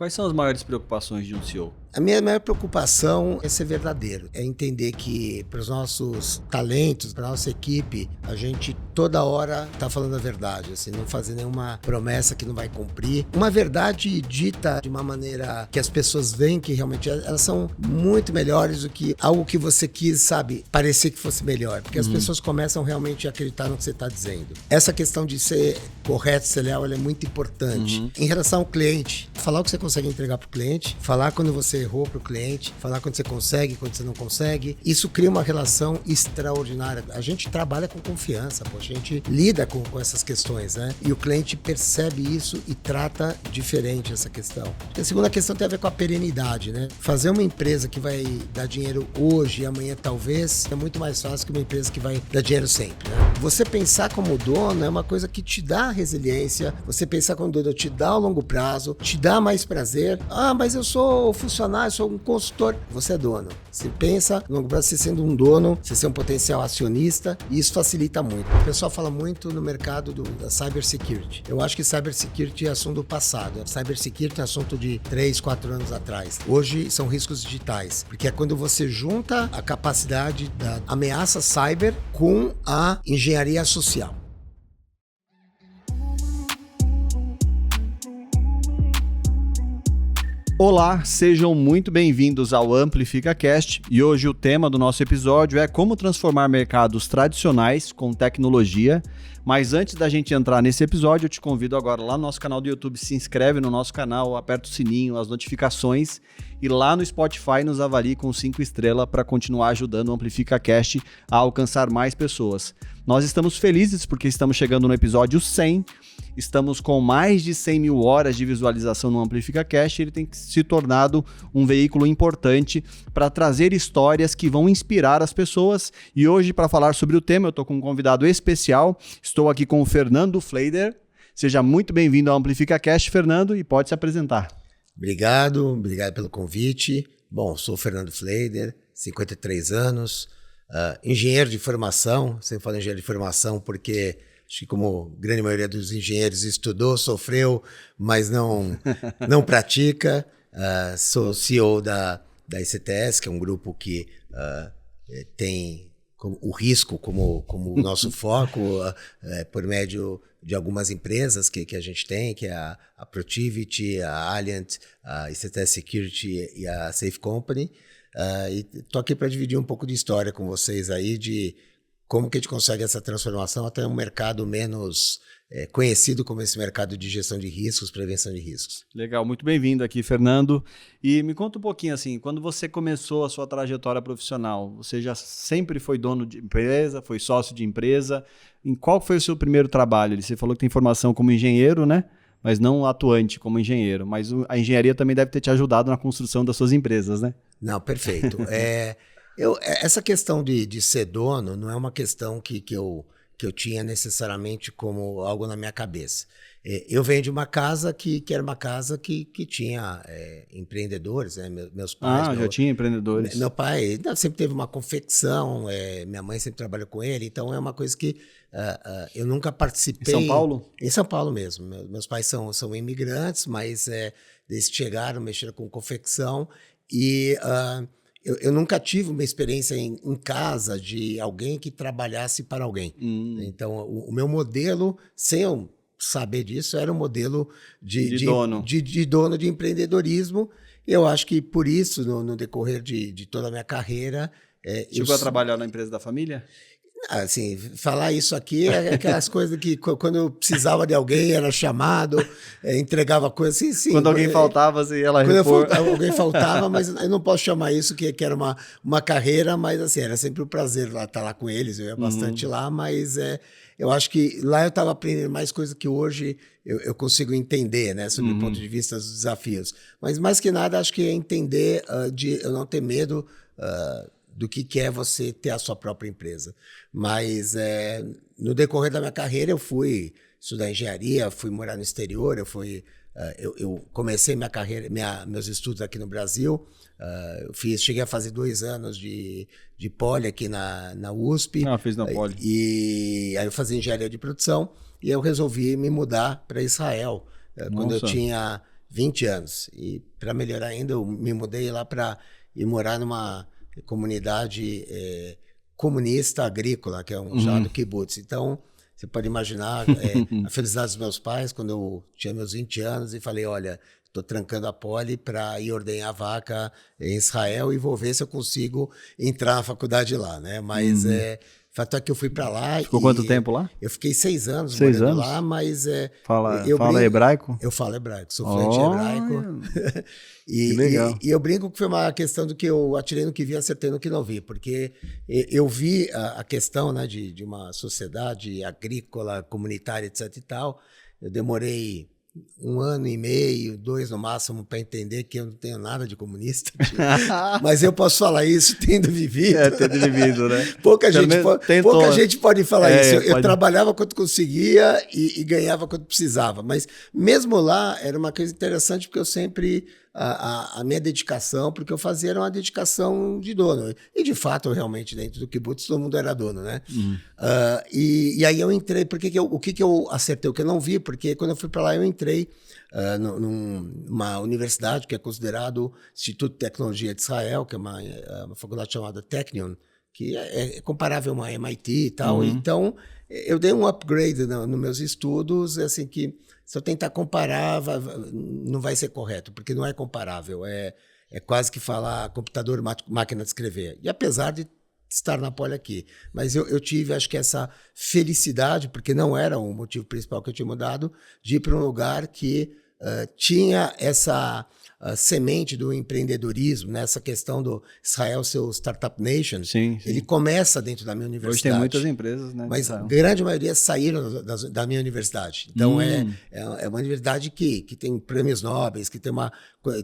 Quais são as maiores preocupações de um CEO? A minha maior preocupação é ser verdadeiro, é entender que para os nossos talentos, para a nossa equipe, a gente toda hora está falando a verdade, assim, não fazer nenhuma promessa que não vai cumprir. Uma verdade dita de uma maneira que as pessoas veem que realmente elas são muito melhores do que algo que você quis, sabe, parecer que fosse melhor, porque as pessoas começam realmente a acreditar no que você está dizendo. Essa questão de ser correto, ser leal, ela é muito importante. Em relação ao cliente, falar o que você consegue entregar para o cliente, falar quando você errou para o cliente, falar quando você consegue, quando você não consegue. Isso cria uma relação extraordinária. A gente trabalha com confiança, a gente lida com essas questões, né? E o cliente percebe isso e trata diferente essa questão. A segunda questão tem a ver com a perenidade, né? Fazer uma empresa que vai dar dinheiro hoje e amanhã talvez é muito mais fácil que uma empresa que vai dar dinheiro sempre, né? Você pensar como dono é uma coisa que te dá resiliência, você pensar como dono te dá a longo prazo, te dá mais prazer. Ah, mas eu sou funcionário, sou um consultor. Você é dono. Você pensa, no longo prazo, você sendo um dono, você ser um potencial acionista, e isso facilita muito. O pessoal fala muito no mercado da cybersecurity. Eu acho que cybersecurity é assunto do passado. Cybersecurity é assunto de 3, 4 anos atrás. Hoje são riscos digitais, porque é quando você junta a capacidade da ameaça cyber com a engenharia social. Olá, sejam muito bem-vindos ao AmplificaCast e hoje o tema do nosso episódio é como transformar mercados tradicionais com tecnologia. Mas antes da gente entrar nesse episódio, eu te convido agora lá no nosso canal do YouTube, se inscreve no nosso canal, aperta o sininho, as notificações e lá no Spotify nos avalie com 5 estrelas para continuar ajudando o AmplificaCast a alcançar mais pessoas. Nós estamos felizes porque estamos chegando no episódio 100, estamos com mais de 100 mil horas de visualização no AmplificaCast e ele tem se tornado um veículo importante para trazer histórias que vão inspirar as pessoas. E hoje, para falar sobre o tema, eu estou com um convidado especial. Estou aqui com o Fernando Fleider. Seja muito bem-vindo ao AmplificaCast, Fernando, e pode se apresentar. Obrigado pelo convite. Bom, sou o Fernando Fleider, 53 anos, engenheiro de formação. Sempre falo engenheiro de formação porque acho que como a grande maioria dos engenheiros estudou, sofreu, mas não pratica. Sou CEO da ICTS, que é um grupo que tem o risco como o nosso foco, por médio de algumas empresas que a gente tem, que é a Protiviti, a Alliant, a ICTS Security e a Safe Company. E estou aqui para dividir um pouco de história com vocês aí de como que a gente consegue essa transformação até um mercado menos conhecido como esse mercado de gestão de riscos, prevenção de riscos. Legal, muito bem-vindo aqui, Fernando. E me conta um pouquinho assim, quando você começou a sua trajetória profissional, você já sempre foi dono de empresa, foi sócio de empresa? Em qual foi o seu primeiro trabalho? Você falou que tem formação como engenheiro, né? Mas não atuante como engenheiro. Mas a engenharia também deve ter te ajudado na construção das suas empresas, né? Não, perfeito. Essa questão de ser dono não é uma questão que eu tinha necessariamente como algo na minha cabeça. Eu venho de uma casa que era uma casa que tinha empreendedores, né? Meus pais. Já tinha empreendedores. Meu pai sempre teve uma confecção, minha mãe sempre trabalhou com ele, então é uma coisa que eu nunca participei. Em São Paulo? Em São Paulo mesmo. Meus pais são imigrantes, mas eles chegaram, mexeram com confecção e eu nunca tive uma experiência em casa de alguém que trabalhasse para alguém. Então, o meu modelo, sem eu saber disso, era um modelo de dono de empreendedorismo. Eu acho que por isso, no decorrer de toda a minha carreira... Chegou a trabalhar na empresa da família? Assim, falar isso aqui é aquelas coisas que quando eu precisava de alguém era chamado, entregava coisas assim, sim. Quando alguém faltava, você ia lá repor. Alguém faltava, mas eu não posso chamar isso que era uma carreira, mas assim, era sempre um prazer estar lá com eles, eu ia bastante lá, mas eu acho que lá eu estava aprendendo mais coisas que hoje eu consigo entender, né, sob o ponto de vista dos desafios. Mas mais que nada, acho que é entender de eu não ter medo do que é você ter a sua própria empresa. Mas no decorrer da minha carreira eu fui estudar engenharia, fui morar no exterior, eu comecei minha carreira, meus estudos aqui no Brasil, cheguei a fazer 2 anos de poli aqui na USP. Fiz na poli. E aí eu fazia engenharia de produção e eu resolvi me mudar para Israel. Quando eu tinha 20 anos. E para melhorar ainda, eu me mudei lá para ir morar numa comunidade comunista agrícola, que é um chamado kibbutz. Então, você pode imaginar a felicidade dos meus pais quando eu tinha meus 20 anos e falei, olha, estou trancando a poli para ir ordenhar vaca em Israel e vou ver se eu consigo entrar na faculdade lá, né? Mas fato é que eu fui para lá. Ficou quanto tempo lá? Eu fiquei 6 anos 6 morando anos? lá, mas... Fala hebraico? Eu falo hebraico, sou fluente em hebraico. Que legal. E eu brinco que foi uma questão do que eu atirei no que vi, acertei no que não vi, porque eu vi a questão, né, de uma sociedade agrícola, comunitária, etc e tal. Eu demorei 1 ano e meio, 2 no máximo, para entender que eu não tenho nada de comunista. Mas eu posso falar isso tendo vivido. Tendo vivido, né? Pouca gente pode falar isso. Eu trabalhava quanto conseguia e ganhava quanto precisava. Mas mesmo lá, era uma coisa interessante, porque eu sempre... A minha dedicação, porque eu fazia era uma dedicação de dono. E, de fato, realmente, dentro do kibbutz, todo mundo era dono, né? E aí eu entrei, o que eu acertei? O que eu não vi, porque quando eu fui para lá, eu entrei numa universidade que é considerado Instituto de Tecnologia de Israel, que é uma faculdade chamada Technion, que é comparável a uma MIT e tal. Então, eu dei um upgrade nos meus estudos, assim, que se eu tentar comparar, não vai ser correto, porque não é comparável. É quase que falar computador, máquina de escrever. E apesar de estar na poli aqui. Mas eu tive, acho que essa felicidade, porque não era o motivo principal que eu tinha mudado, de ir para um lugar que tinha essa semente do empreendedorismo, né? Essa questão do Israel ser o Startup Nation. Sim. Ele começa dentro da minha universidade. Hoje tem muitas empresas, né? Mas a grande maioria saíram da minha universidade. Então, é uma universidade que tem prêmios nobres, que tem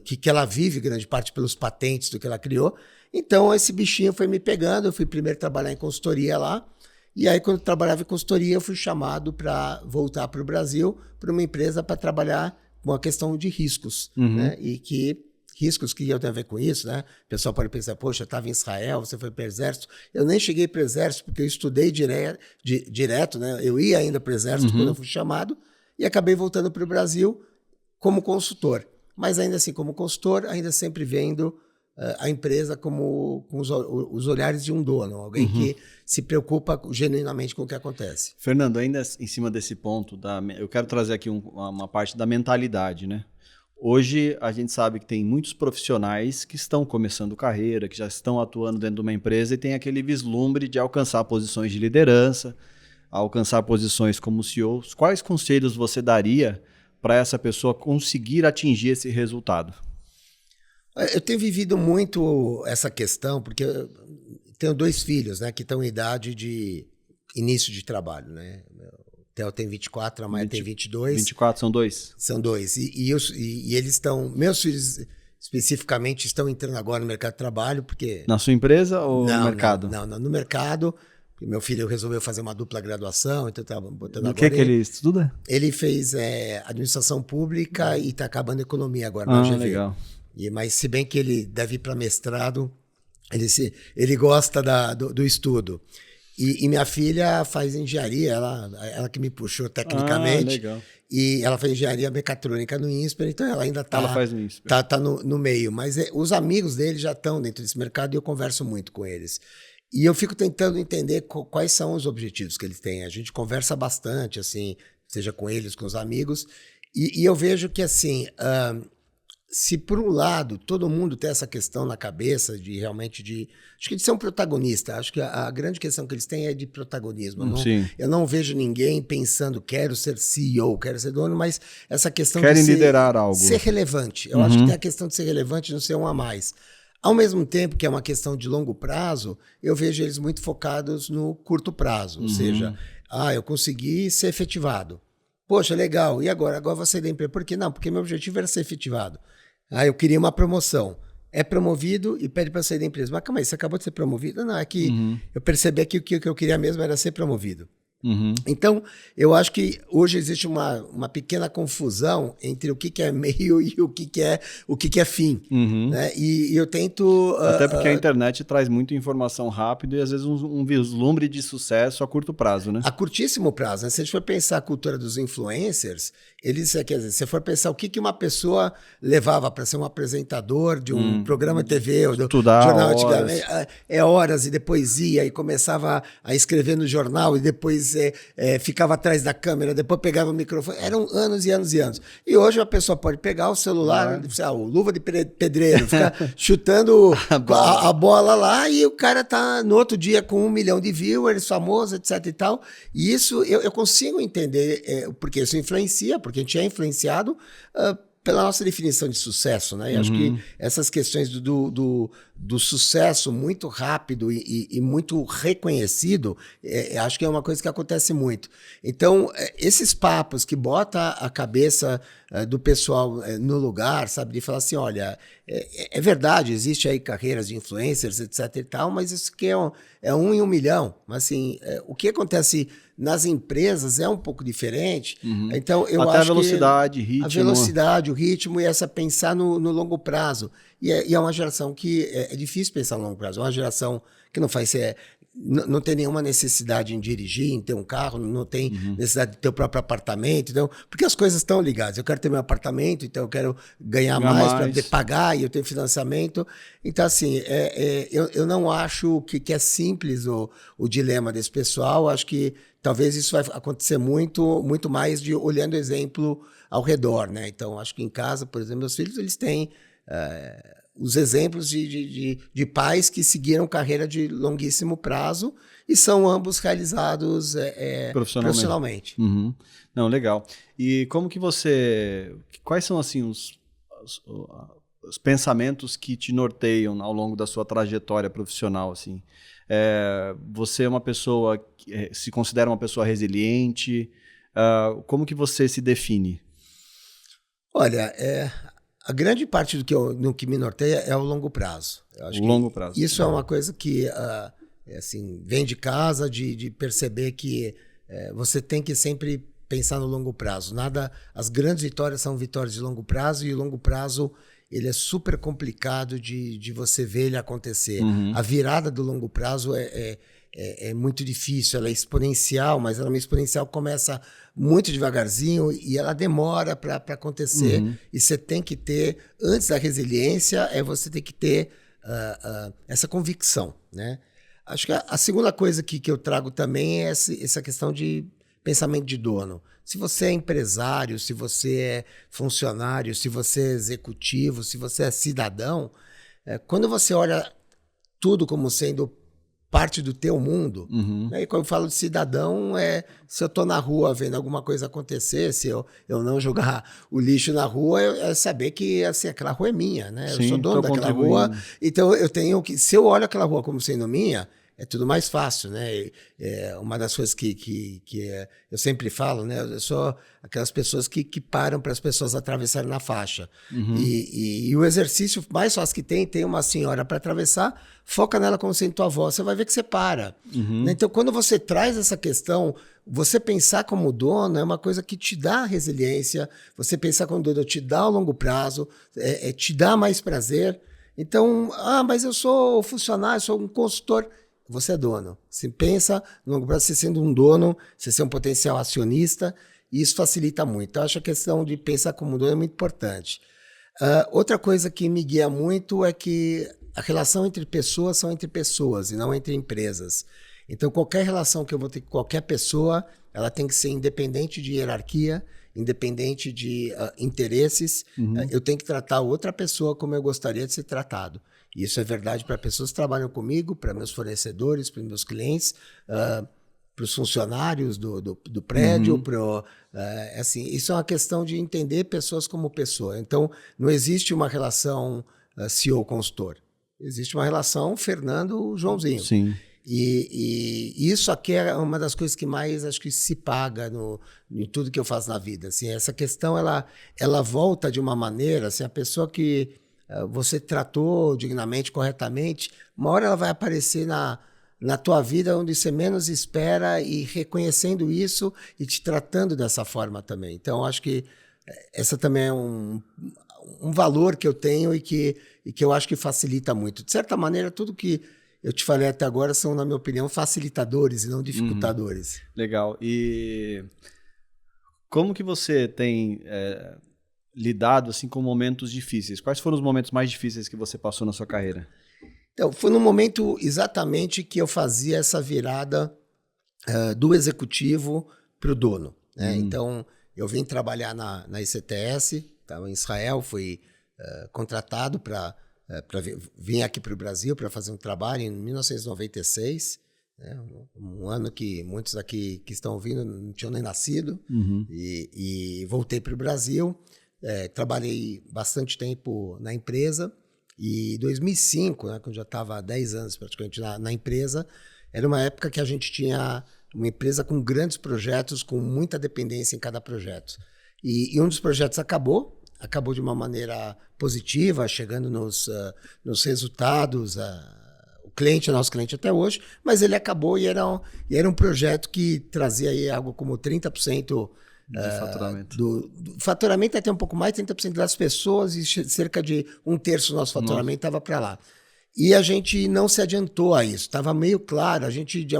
que ela vive grande parte pelos patentes do que ela criou. Então, esse bichinho foi me pegando. Eu fui primeiro trabalhar em consultoria lá. E aí, quando eu trabalhava em consultoria, eu fui chamado para voltar para o Brasil, para uma empresa para trabalhar com a questão de riscos, né? E que riscos que eu tenho a ver com isso, né? O pessoal pode pensar, poxa, eu estava em Israel, você foi para o Exército. Eu nem cheguei para o Exército porque eu estudei direto, né? Eu ia ainda para o Exército quando eu fui chamado e acabei voltando para o Brasil como consultor. Mas ainda assim, como consultor, ainda sempre vendo a empresa com os olhares de um dono, alguém que se preocupa genuinamente com o que acontece. Fernando, ainda em cima desse ponto, eu quero trazer aqui uma parte da mentalidade, né? Hoje a gente sabe que tem muitos profissionais que estão começando carreira, que já estão atuando dentro de uma empresa e tem aquele vislumbre de alcançar posições de liderança, alcançar posições como CEOs. Quais conselhos você daria para essa pessoa conseguir atingir esse resultado? Eu tenho vivido muito essa questão, porque eu tenho 2 filhos, né, que estão em idade de início de trabalho, né? O Theo tem 24, a Maia tem 22. 24 são 2? São 2. E eles estão... Meus filhos, especificamente, estão entrando agora no mercado de trabalho, porque... Na sua empresa ou no mercado? Não, no mercado. Meu filho resolveu fazer uma dupla graduação, então estava botando agora... O que ele estuda? Ele fez administração pública e está acabando economia agora na UGV. Legal. Mas se bem que ele deve ir para mestrado, ele gosta do estudo. E minha filha faz engenharia, ela que me puxou tecnicamente. Legal. E ela faz engenharia mecatrônica no INSPER, então ela ainda está no meio. Mas os amigos dele já estão dentro desse mercado e eu converso muito com eles. E eu fico tentando entender quais são os objetivos que eles têm. A gente conversa bastante, assim, seja com eles, com os amigos. E eu vejo que, assim... se por um lado todo mundo tem essa questão na cabeça acho que de ser um protagonista, acho que a grande questão que eles têm é de protagonismo. Eu não vejo ninguém pensando, quero ser CEO, quero ser dono, mas essa questão de liderar algo. Ser relevante. Eu acho que tem a questão de ser relevante e não ser um a mais. Ao mesmo tempo que é uma questão de longo prazo, eu vejo eles muito focados no curto prazo, ou seja, eu consegui ser efetivado. Poxa, legal, e agora? Agora vou sair da empresa. Por que não? Porque meu objetivo era ser efetivado. Eu queria uma promoção. É promovido e pede para sair da empresa. Mas calma aí, você acabou de ser promovido? Não, é que eu percebi que o que eu queria mesmo era ser promovido. Então, eu acho que hoje existe uma pequena confusão entre o que é meio e o que é fim. Né? E eu tento... Até porque a internet traz muita informação rápido e às vezes um vislumbre de sucesso a curto prazo, né? A curtíssimo prazo. Né? Se a gente for pensar a cultura dos influencers, quer dizer, se for pensar o que uma pessoa levava para ser um apresentador de um programa de TV ou do Estudar jornal horas. antigamente, horas, e depois ia e começava a escrever no jornal e depois ficava atrás da câmera, depois pegava o microfone. Eram anos e anos e anos. E hoje a pessoa pode pegar o celular, o luva de pedreiro, ficar chutando a bola lá e o cara tá no outro dia com 1 milhão de viewers, famoso, etc e tal. E isso eu consigo entender, porque isso influencia, porque a gente é influenciado pela nossa definição de sucesso, né? E acho que essas questões do sucesso muito rápido e muito reconhecido, acho que é uma coisa que acontece muito. Então, esses papos que botam a cabeça do pessoal no lugar, sabe? De falar assim, olha, é verdade, existe aí carreiras de influencers, etc e tal, mas isso aqui é 1 em 1 milhão. Mas, assim, o que acontece nas empresas é um pouco diferente. Então, eu até acho a velocidade, ritmo. A velocidade, o ritmo e essa pensar no longo prazo. E é uma geração que é difícil pensar no longo prazo. É uma geração que não tem nenhuma necessidade em dirigir, em ter um carro, não tem necessidade de ter o próprio apartamento. Então, porque as coisas estão ligadas. Eu quero ter meu apartamento, então eu quero ganhar mais para poder pagar e eu tenho financiamento. Então, assim, eu não acho que é simples o dilema desse pessoal. Acho que talvez isso vai acontecer muito, muito mais de olhando o exemplo ao redor, né? Então, acho que em casa, por exemplo, meus filhos, eles têm os exemplos de pais que seguiram carreira de longuíssimo prazo e são ambos realizados profissionalmente. Não, legal. E como que quais são assim os pensamentos que te norteiam ao longo da sua trajetória profissional, assim? Você é uma pessoa que se considera uma pessoa resiliente? Como que você se define? Olha, a grande parte do que me norteia é o longo prazo. Eu acho longo prazo. Isso é uma coisa que assim, vem de casa, de perceber que você tem que sempre pensar no longo prazo. As grandes vitórias são vitórias de longo prazo e o longo prazo ele é super complicado de você ver ele acontecer. A virada do longo prazo é muito difícil, ela é exponencial, mas ela é uma exponencial que começa muito devagarzinho e ela demora para acontecer. E você tem que ter, antes da resiliência, você tem que ter essa convicção, né? Acho que a segunda coisa que eu trago também é essa questão de pensamento de dono. Se você é empresário, se você é funcionário, se você é executivo, se você é cidadão, quando você olha tudo como sendo parte do teu mundo, né? E quando eu falo de cidadão, se eu estou na rua vendo alguma coisa acontecer, se eu não jogar o lixo na rua, é saber que assim, aquela rua é minha, né? Sim, eu sou dono daquela rua, então eu tenho que, se eu olho aquela rua como sendo minha, é tudo mais fácil, né? Uma das coisas que eu sempre falo, né? Eu sou aquelas pessoas que param para as pessoas atravessarem na faixa. E o exercício mais fácil que tem uma senhora para atravessar, foca nela como sendo tua avó, você vai ver que você para. Né? Então, quando você traz essa questão, você pensar como dono é uma coisa que te dá resiliência, você pensar como dono te dá a longo prazo, te dá mais prazer. Então, mas eu sou funcionário, sou um consultor. Você é dono. Você pensa no longo prazo, você sendo um dono, você ser um potencial acionista, e isso facilita muito. Então, eu acho que a questão de pensar como dono é muito importante. Outra coisa que me guia muito é que a relação entre pessoas são entre pessoas e não entre empresas. Então, qualquer relação que eu vou ter com qualquer pessoa, ela tem que ser independente de hierarquia, independente de interesses. Eu tenho que tratar outra pessoa como eu gostaria de ser tratado. Isso é verdade para pessoas que trabalham comigo, para meus fornecedores, para meus clientes, para os funcionários do prédio. Assim, isso é uma questão de entender pessoas como pessoa. Então, não existe uma relação CEO-consultor. Existe uma relação Fernando-Joãozinho. Sim. E isso aqui é uma das coisas que mais acho que se paga em tudo que eu faço na vida. Assim, essa questão ela volta de uma maneira, assim, a pessoa que você tratou dignamente, corretamente, uma hora ela vai aparecer na tua vida onde você menos espera e reconhecendo isso e te tratando dessa forma também. Então, acho que essa também é um valor que eu tenho e que eu acho que facilita muito. De certa maneira, tudo que eu te falei até agora são, na minha opinião, facilitadores e não dificultadores. Legal. E como que você tem lidado assim, com momentos difíceis? Quais foram os momentos mais difíceis que você passou na sua carreira? Então, foi no momento exatamente que eu fazia essa virada do executivo para o dono. Né? Então, eu vim trabalhar na ICTS, estava em Israel, fui contratado para vir aqui para o Brasil para fazer um trabalho em 1996, né? Um ano que muitos aqui que estão ouvindo não tinham nem nascido, e voltei para o Brasil, trabalhei bastante tempo na empresa. E em 2005, né, quando eu já estava há 10 anos praticamente na empresa, era uma época que a gente tinha uma empresa com grandes projetos, com muita dependência em cada projeto. E um dos projetos acabou de uma maneira positiva, chegando nos resultados, o cliente é nosso cliente até hoje, mas ele acabou e era um projeto que trazia aí algo como 30% de faturamento. Do faturamento até um pouco mais, 30% das pessoas e cerca de 1/3 do nosso faturamento estava para lá. E a gente não se adiantou a isso, estava meio claro, a gente em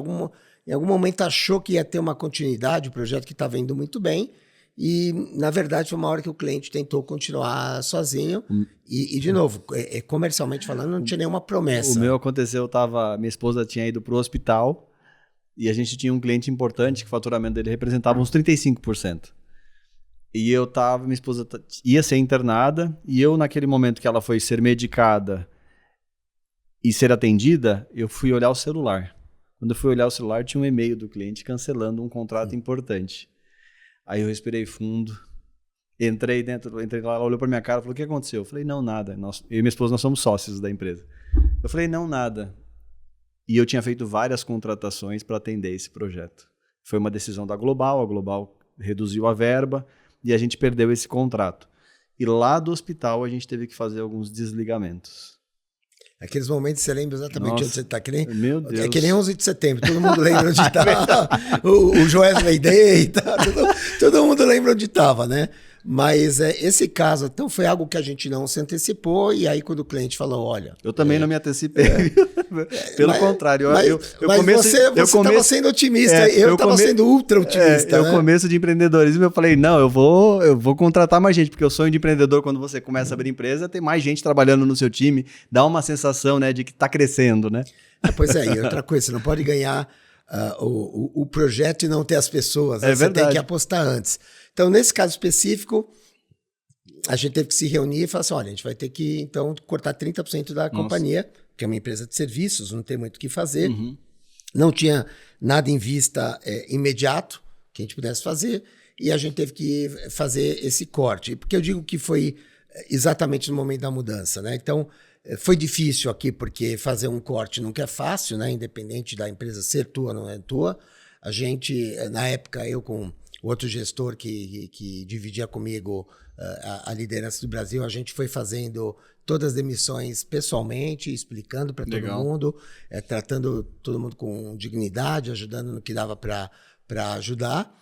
algum momento achou que ia ter uma continuidade, o projeto que estava indo muito bem, e na verdade foi uma hora que o cliente tentou continuar sozinho, e de novo, comercialmente falando, não tinha nenhuma promessa. O meu aconteceu, minha esposa tinha ido para o hospital, e a gente tinha um cliente importante que o faturamento dele representava uns 35%. E minha esposa ia ser internada, e eu, naquele momento que ela foi ser medicada e ser atendida, eu fui olhar o celular. Quando eu fui olhar o celular, tinha um e-mail do cliente cancelando um contrato importante. Aí eu respirei fundo, entrei lá, ela olhou para minha cara e falou: o que aconteceu? Eu falei: não, nada. Eu e minha esposa, nós somos sócios da empresa. Eu falei: não, nada. E eu tinha feito várias contratações para atender esse projeto. Foi uma decisão da Global, a Global reduziu a verba e a gente perdeu esse contrato. E lá do hospital a gente teve que fazer alguns desligamentos. Aqueles momentos você lembra exatamente onde você está. Meu Deus. É que nem 11 de setembro, todo mundo lembra onde estava. o Joesley Day, todo mundo lembra onde estava, né? Mas esse caso, então, foi algo que a gente não se antecipou, e aí quando o cliente falou, olha... Eu também não me antecipei, pelo contrário. Você estava sendo otimista, eu estava sendo ultra otimista. No começo de empreendedorismo eu falei, não, eu vou contratar mais gente, porque o sonho de empreendedor, quando você começa a abrir empresa, tem mais gente trabalhando no seu time, dá uma sensação, né, de que está crescendo, né? Pois é, e outra coisa, você não pode ganhar o projeto e não ter as pessoas, né? Você tem que apostar antes. Então, nesse caso específico, a gente teve que se reunir e falar assim, olha, a gente vai ter que, então, cortar 30% da companhia, que é uma empresa de serviços, não tem muito o que fazer. Não tinha nada em vista imediato que a gente pudesse fazer, e a gente teve que fazer esse corte. Porque eu digo que foi exatamente no momento da mudança, né? Então, foi difícil aqui, porque fazer um corte nunca é fácil, né? Independente da empresa ser tua ou não é tua. A gente, na época, eu com o outro gestor que dividia comigo a liderança do Brasil, a gente foi fazendo todas as demissões pessoalmente, explicando para todo mundo, tratando todo mundo com dignidade, ajudando no que dava para ajudar.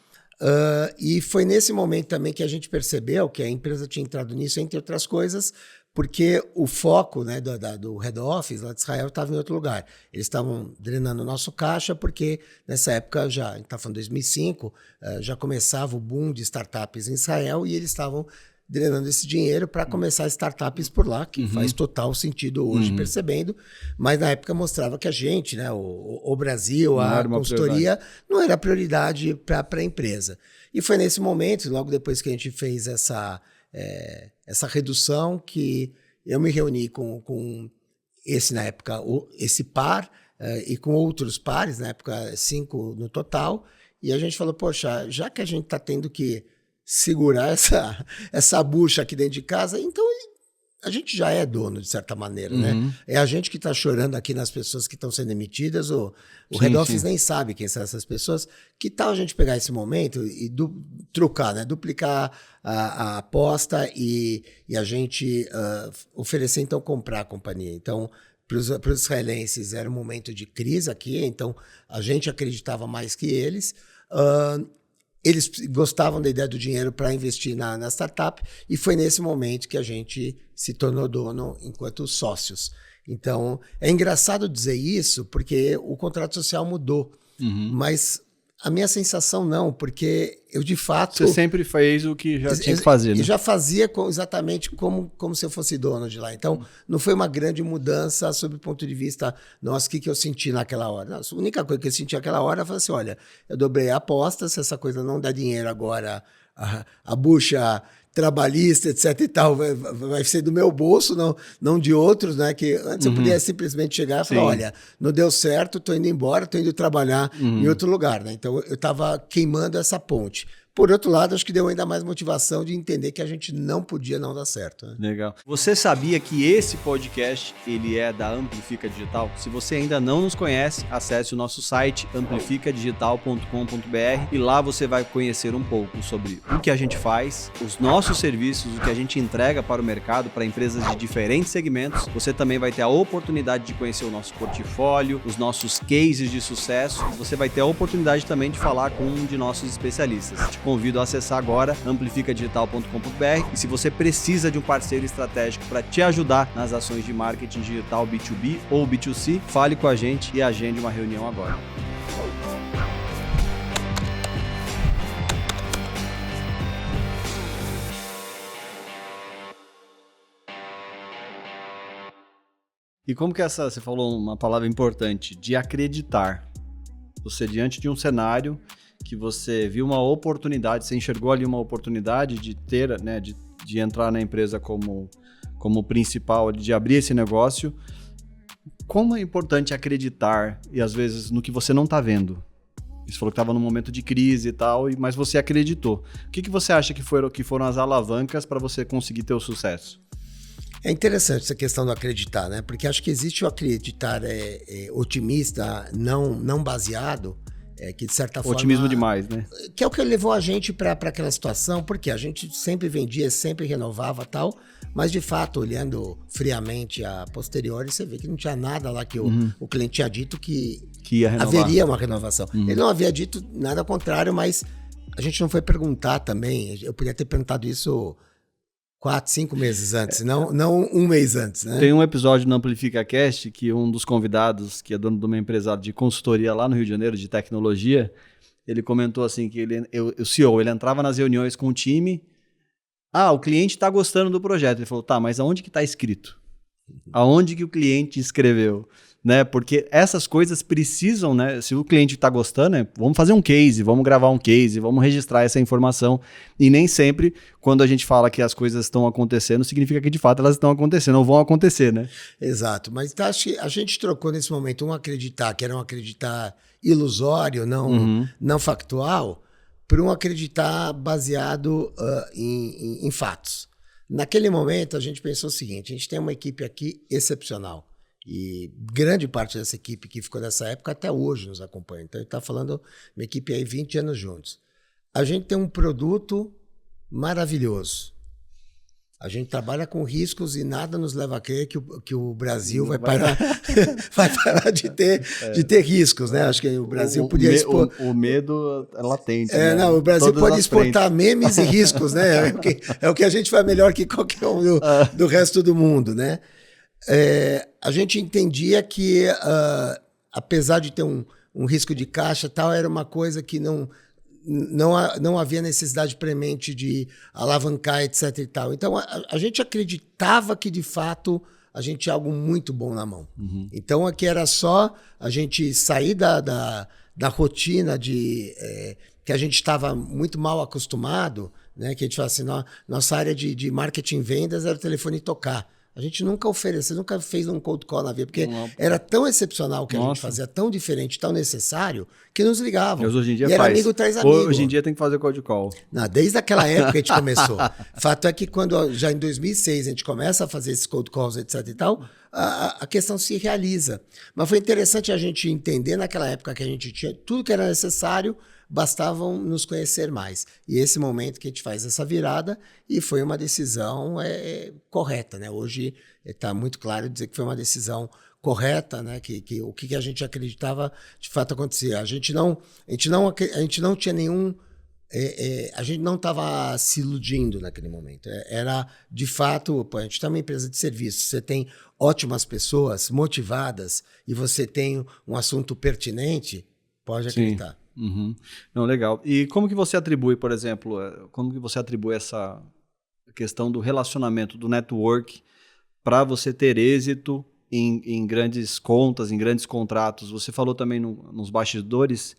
E foi nesse momento também que a gente percebeu que a empresa tinha entrado nisso, entre outras coisas, porque o foco, né, do head office lá de Israel estava em outro lugar. Eles estavam drenando o nosso caixa, porque nessa época, a gente está falando 2005, já começava o boom de startups em Israel, e eles estavam drenando esse dinheiro para começar startups por lá, que faz total sentido hoje, percebendo, mas na época mostrava que a gente, né, o Brasil, a consultoria, não era prioridade para a empresa. E foi nesse momento, logo depois que a gente fez essa redução, que eu me reuni com esse, na época, esse par, e com outros pares, na época 5 no total, e a gente falou, poxa, já que a gente está tendo que segurar essa bucha aqui dentro de casa, então a gente já é dono, de certa maneira, né? É a gente que está chorando aqui nas pessoas que estão sendo emitidas, o head office nem sabe quem são essas pessoas. Que tal a gente pegar esse momento e trucar, né? Duplicar a aposta e a gente oferecer, então, comprar a companhia. Então, para os israelenses era um momento de crise aqui, então a gente acreditava mais que eles. Eles gostavam da ideia do dinheiro para investir na startup, e foi nesse momento que a gente se tornou dono enquanto sócios. Então, é engraçado dizer isso, porque o contrato social mudou, mas a minha sensação não, porque eu de fato... Você sempre fez o que já tinha que fazer, né? Já fazia exatamente como se eu fosse dono de lá. Então, não foi uma grande mudança sob o ponto de vista, nossa, o que eu senti naquela hora? Não, a única coisa que eu senti naquela hora foi assim, olha, eu dobrei a aposta, se essa coisa não dá dinheiro agora, a bucha trabalhista, etc e tal, vai ser do meu bolso, não de outros, né? Que antes eu podia simplesmente chegar e falar, olha, não deu certo, tô indo embora, tô indo trabalhar em outro lugar, né? Então eu estava queimando essa ponte. Por outro lado, acho que deu ainda mais motivação de entender que a gente não podia não dar certo. Né? Legal. Você sabia que esse podcast, ele é da Amplifica Digital? Se você ainda não nos conhece, acesse o nosso site amplificadigital.com.br e lá você vai conhecer um pouco sobre o que a gente faz, os nossos serviços, o que a gente entrega para o mercado, para empresas de diferentes segmentos. Você também vai ter a oportunidade de conhecer o nosso portfólio, os nossos cases de sucesso. Você vai ter a oportunidade também de falar com um de nossos especialistas. Convido a acessar agora amplificadigital.com.br e se você precisa de um parceiro estratégico para te ajudar nas ações de marketing digital B2B ou B2C, fale com a gente e agende uma reunião agora. E como que você falou uma palavra importante, de acreditar. Você diante de um cenário que você viu uma oportunidade, você enxergou ali uma oportunidade de ter, né, de entrar na empresa como principal, de abrir esse negócio. Como é importante acreditar, e às vezes, no que você não está vendo? Você falou que estava num momento de crise e tal, mas você acreditou. O que você acha que foram as alavancas para você conseguir ter o sucesso? É interessante essa questão do acreditar, né? Porque acho que existe o acreditar otimista, não baseado, que de certa forma... Otimismo demais, né? Que é o que levou a gente para aquela situação, porque a gente sempre vendia, sempre renovava e tal, mas de fato, olhando friamente a posteriori, você vê que não tinha nada lá que o cliente tinha dito que ia renovar. Haveria uma renovação. Ele não havia dito nada ao contrário, mas a gente não foi perguntar também, eu podia ter perguntado isso 4, 5 meses antes, não um mês antes, né? Tem um episódio no Amplifica Cast que um dos convidados, que é dono de uma empresa de consultoria lá no Rio de Janeiro, de tecnologia, ele comentou assim que o CEO, ele entrava nas reuniões com o time, o cliente está gostando do projeto. Ele falou, tá, mas aonde que está escrito? Aonde que o cliente escreveu? Né? Porque essas coisas precisam, né? Se o cliente está gostando, vamos fazer um case, vamos gravar um case, vamos registrar essa informação. E nem sempre, quando a gente fala que as coisas estão acontecendo, significa que de fato elas estão acontecendo ou vão acontecer, né? Exato, mas a gente trocou nesse momento acreditar, que era um acreditar ilusório, não factual, para um acreditar baseado em fatos. Naquele momento, a gente pensou o seguinte, a gente tem uma equipe aqui excepcional. E grande parte dessa equipe que ficou nessa época até hoje nos acompanha. Então, a gente está falando uma equipe aí 20 anos juntos. A gente tem um produto maravilhoso. A gente trabalha com riscos e nada nos leva a crer que o Brasil vai parar, vai parar de ter riscos, né? Acho que o Brasil podia expor... O medo é latente, né? Não, o Brasil pode exportar memes e riscos, né? É o que a gente faz melhor que qualquer um do resto do mundo, né? A gente entendia que, apesar de ter um risco de caixa, tal, era uma coisa que não havia necessidade premente de alavancar, etc. e tal. Então, a gente acreditava que, de fato, a gente tinha algo muito bom na mão. Então, aqui era só a gente sair da rotina que a gente estava muito mal acostumado, né? Que a gente fala assim, nossa área de marketing e vendas era o telefone tocar. A gente nunca nunca fez um cold call na vida, porque era tão excepcional o que a gente fazia, tão diferente, tão necessário, que nos ligavam. Mas hoje em dia e era amigo traz amigo. Hoje em dia tem que fazer cold call. Não, desde aquela época que a gente começou. Fato é que quando já em 2006 a gente começa a fazer esses cold calls, etc e tal, a questão se realiza. Mas foi interessante a gente entender naquela época que a gente tinha tudo que era necessário, bastavam nos conhecer mais. E esse momento que a gente faz essa virada, e foi uma decisão correta, né? Hoje está muito claro dizer que foi uma decisão correta, né? Que o que a gente acreditava de fato acontecia. A gente não tinha nenhum... a gente não estava se iludindo naquele momento. Era, de fato, pô, a gente está uma empresa de serviço, você tem ótimas pessoas motivadas e você tem um assunto pertinente, pode acreditar. Uhum. Não, legal. E como que você atribui, por exemplo, essa questão do relacionamento, do network, para você ter êxito em grandes contas, em grandes contratos? Você falou também nos bastidores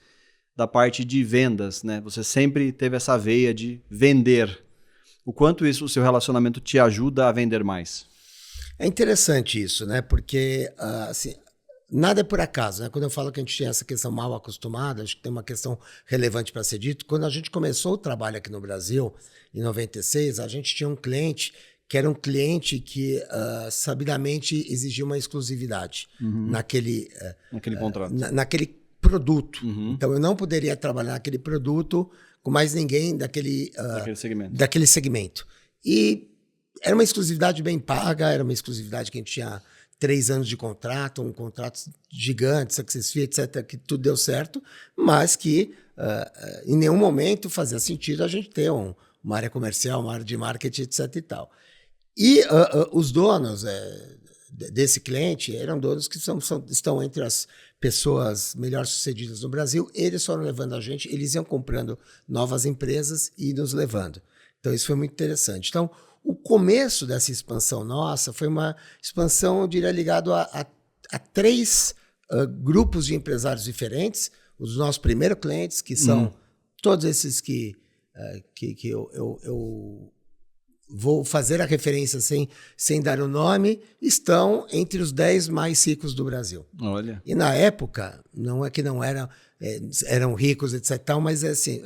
da parte de vendas, né? Você sempre teve essa veia de vender. O quanto isso, o seu relacionamento te ajuda a vender mais? É interessante isso, né? Porque, assim, nada é por acaso, né? Quando eu falo que a gente tinha essa questão mal acostumada, acho que tem uma questão relevante para ser dito. Quando a gente começou o trabalho aqui no Brasil, em 96, a gente tinha um cliente que era um cliente que sabidamente exigia uma exclusividade naquele contrato. Naquele produto. Então, eu não poderia trabalhar naquele produto com mais ninguém daquele segmento. E era uma exclusividade bem paga, era uma exclusividade que a gente tinha 3 anos de contrato, um contrato gigante, success fee, etc., que tudo deu certo, mas que em nenhum momento fazia sentido a gente ter uma área comercial, uma área de marketing, etc. e tal. E os donos desse cliente eram donos que estão entre as pessoas melhor sucedidas no Brasil. Eles foram levando a gente, eles iam comprando novas empresas e nos levando. Então, isso foi muito interessante. Então, o começo dessa expansão nossa foi uma expansão, eu diria, ligado a 3 grupos de empresários diferentes. Os nossos primeiros clientes, que são todos esses que eu vou fazer a referência sem dar o nome, estão entre os 10 mais ricos do Brasil. Olha. E na época, não é que não eram ricos, etc. Mas assim,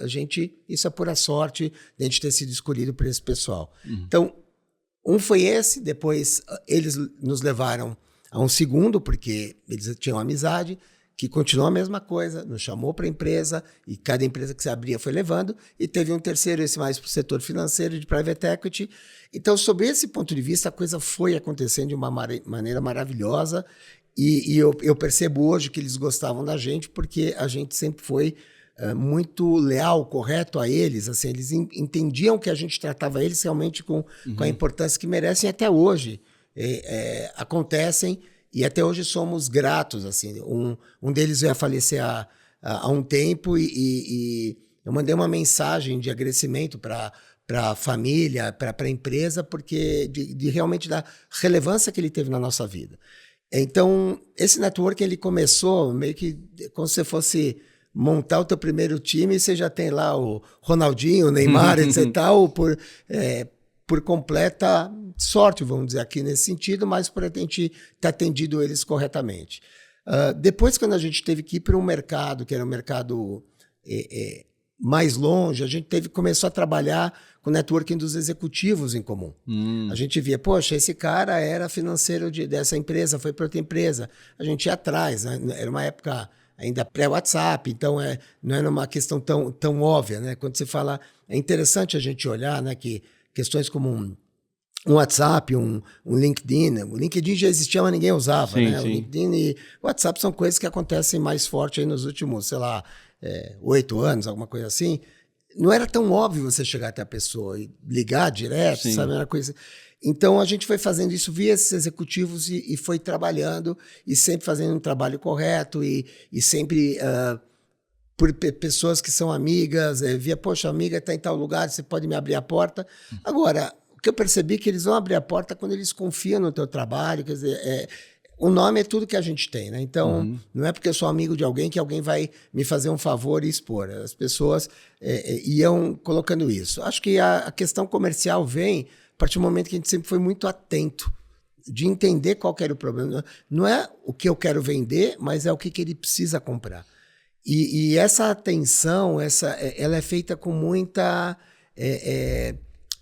isso é pura sorte de a gente ter sido escolhido por esse pessoal. Então, um foi esse, depois eles nos levaram a um segundo, porque eles tinham amizade, que continuou a mesma coisa, nos chamou para a empresa, e cada empresa que se abria foi levando, e teve um terceiro, esse mais para o setor financeiro, de private equity. Então, sob esse ponto de vista, a coisa foi acontecendo de uma maneira maravilhosa, e eu percebo hoje que eles gostavam da gente, porque a gente sempre foi muito leal, correto a eles. Assim, eles entendiam que a gente tratava eles realmente com a importância que merecem, e até hoje acontecem. E até hoje somos gratos, assim. Um deles veio a falecer há um tempo e eu mandei uma mensagem de agradecimento para a família, para a empresa, porque de realmente da relevância que ele teve na nossa vida. Então, esse network ele começou meio que como se você fosse montar o teu primeiro time, e você já tem lá o Ronaldinho, o Neymar, etc. e tal, por completa sorte, vamos dizer aqui nesse sentido, mas por a gente ter atendido eles corretamente. Depois, quando a gente teve que ir para um mercado, que era um mercado mais longe, a gente começou a trabalhar com o networking dos executivos em comum. A gente via, poxa, esse cara era financeiro dessa empresa, foi para outra empresa. A gente ia atrás, né? Era uma época ainda pré-WhatsApp, então não era uma questão tão óbvia, né? Quando você fala, é interessante a gente olhar, né, que questões como um WhatsApp, um LinkedIn. O LinkedIn já existia, mas ninguém usava, sim, né? Sim. O LinkedIn e o WhatsApp são coisas que acontecem mais forte aí nos últimos, sei lá, 8 anos, alguma coisa assim. Não era tão óbvio você chegar até a pessoa e ligar direto, Sim. sabe? Era coisa. Então, a gente foi fazendo isso via esses executivos e foi trabalhando e sempre fazendo um trabalho correto e sempre por pessoas que são amigas, via, poxa, amiga está em tal lugar, você pode me abrir a porta. Agora, o que eu percebi é que eles vão abrir a porta quando eles confiam no teu trabalho, quer dizer, o nome é tudo que a gente tem, né? Então, não é porque eu sou amigo de alguém que alguém vai me fazer um favor e expor. As pessoas iam colocando isso. Acho que a questão comercial vem a partir do momento que a gente sempre foi muito atento de entender qual que era o problema. Não é o que eu quero vender, mas é o que ele precisa comprar. E essa atenção, ela é feita com muita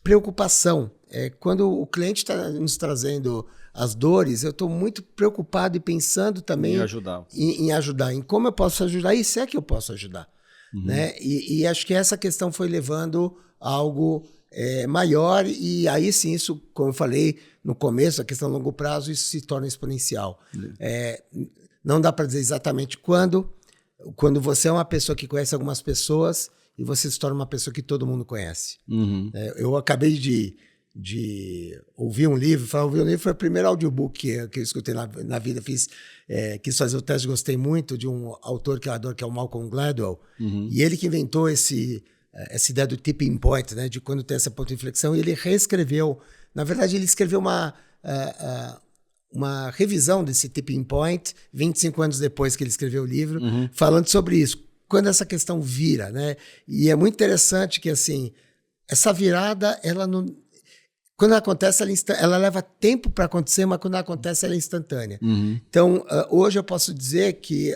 preocupação. Quando o cliente está nos trazendo as dores, eu estou muito preocupado e pensando também em ajudar. Em ajudar, em como eu posso ajudar e se é que eu posso ajudar. né? E acho que essa questão foi levando a algo maior, e aí sim, isso, como eu falei no começo, a questão a longo prazo, isso se torna exponencial. Não dá para dizer exatamente quando você é uma pessoa que conhece algumas pessoas e você se torna uma pessoa que todo mundo conhece. Eu acabei de ouvir um livro, foi o primeiro audiobook que eu escutei na vida, quis fazer o teste, gostei muito de um autor que eu adoro, que é o Malcolm Gladwell, e ele que inventou essa ideia do tipping point, né, de quando tem essa ponto de inflexão, e ele reescreveu, na verdade ele escreveu uma revisão desse tipping point 25 anos depois que ele escreveu o livro, falando sobre isso, quando essa questão vira, né, e é muito interessante que assim, essa virada, ela não... Quando ela acontece, ela leva tempo para acontecer, mas quando ela acontece, ela é instantânea. Então, hoje eu posso dizer que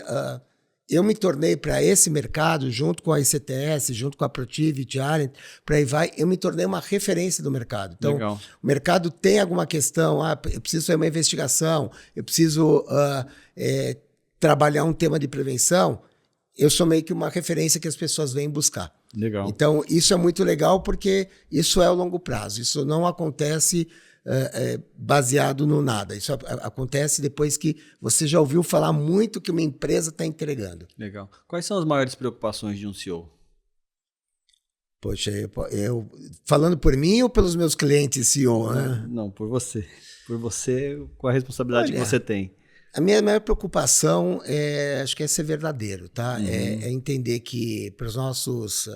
eu me tornei para esse mercado, junto com a ICTS, junto com a Protiviti, Arent, por aí vai, eu me tornei uma referência do mercado. Então, legal. O mercado tem alguma questão, eu preciso fazer uma investigação, eu preciso trabalhar um tema de prevenção, eu sou meio que uma referência que as pessoas vêm buscar. Legal. Então, isso é muito legal porque isso é o longo prazo. Isso não acontece baseado no nada. Isso acontece depois que você já ouviu falar muito que uma empresa está entregando. Legal. Quais são as maiores preocupações de um CEO? Poxa, eu falando por mim ou pelos meus clientes CEO? Né? Não, por você. Por você, com a responsabilidade que você tem. A minha maior preocupação acho que é ser verdadeiro, tá? É entender que para os nossos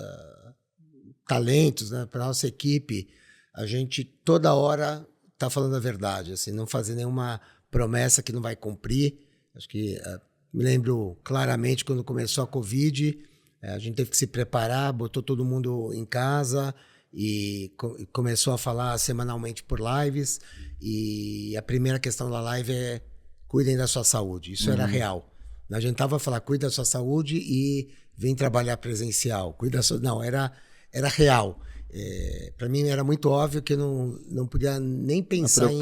talentos, né, para a nossa equipe, a gente toda hora está falando a verdade, assim, não fazer nenhuma promessa que não vai cumprir. Acho que me lembro claramente quando começou a Covid, a gente teve que se preparar, botou todo mundo em casa e começou a falar semanalmente por lives, e a primeira questão da live é: cuidem da sua saúde. Isso era real. Não adiantava falar, cuida da sua saúde e vem trabalhar presencial. Não, era real. Para mim era muito óbvio que eu não podia nem pensar em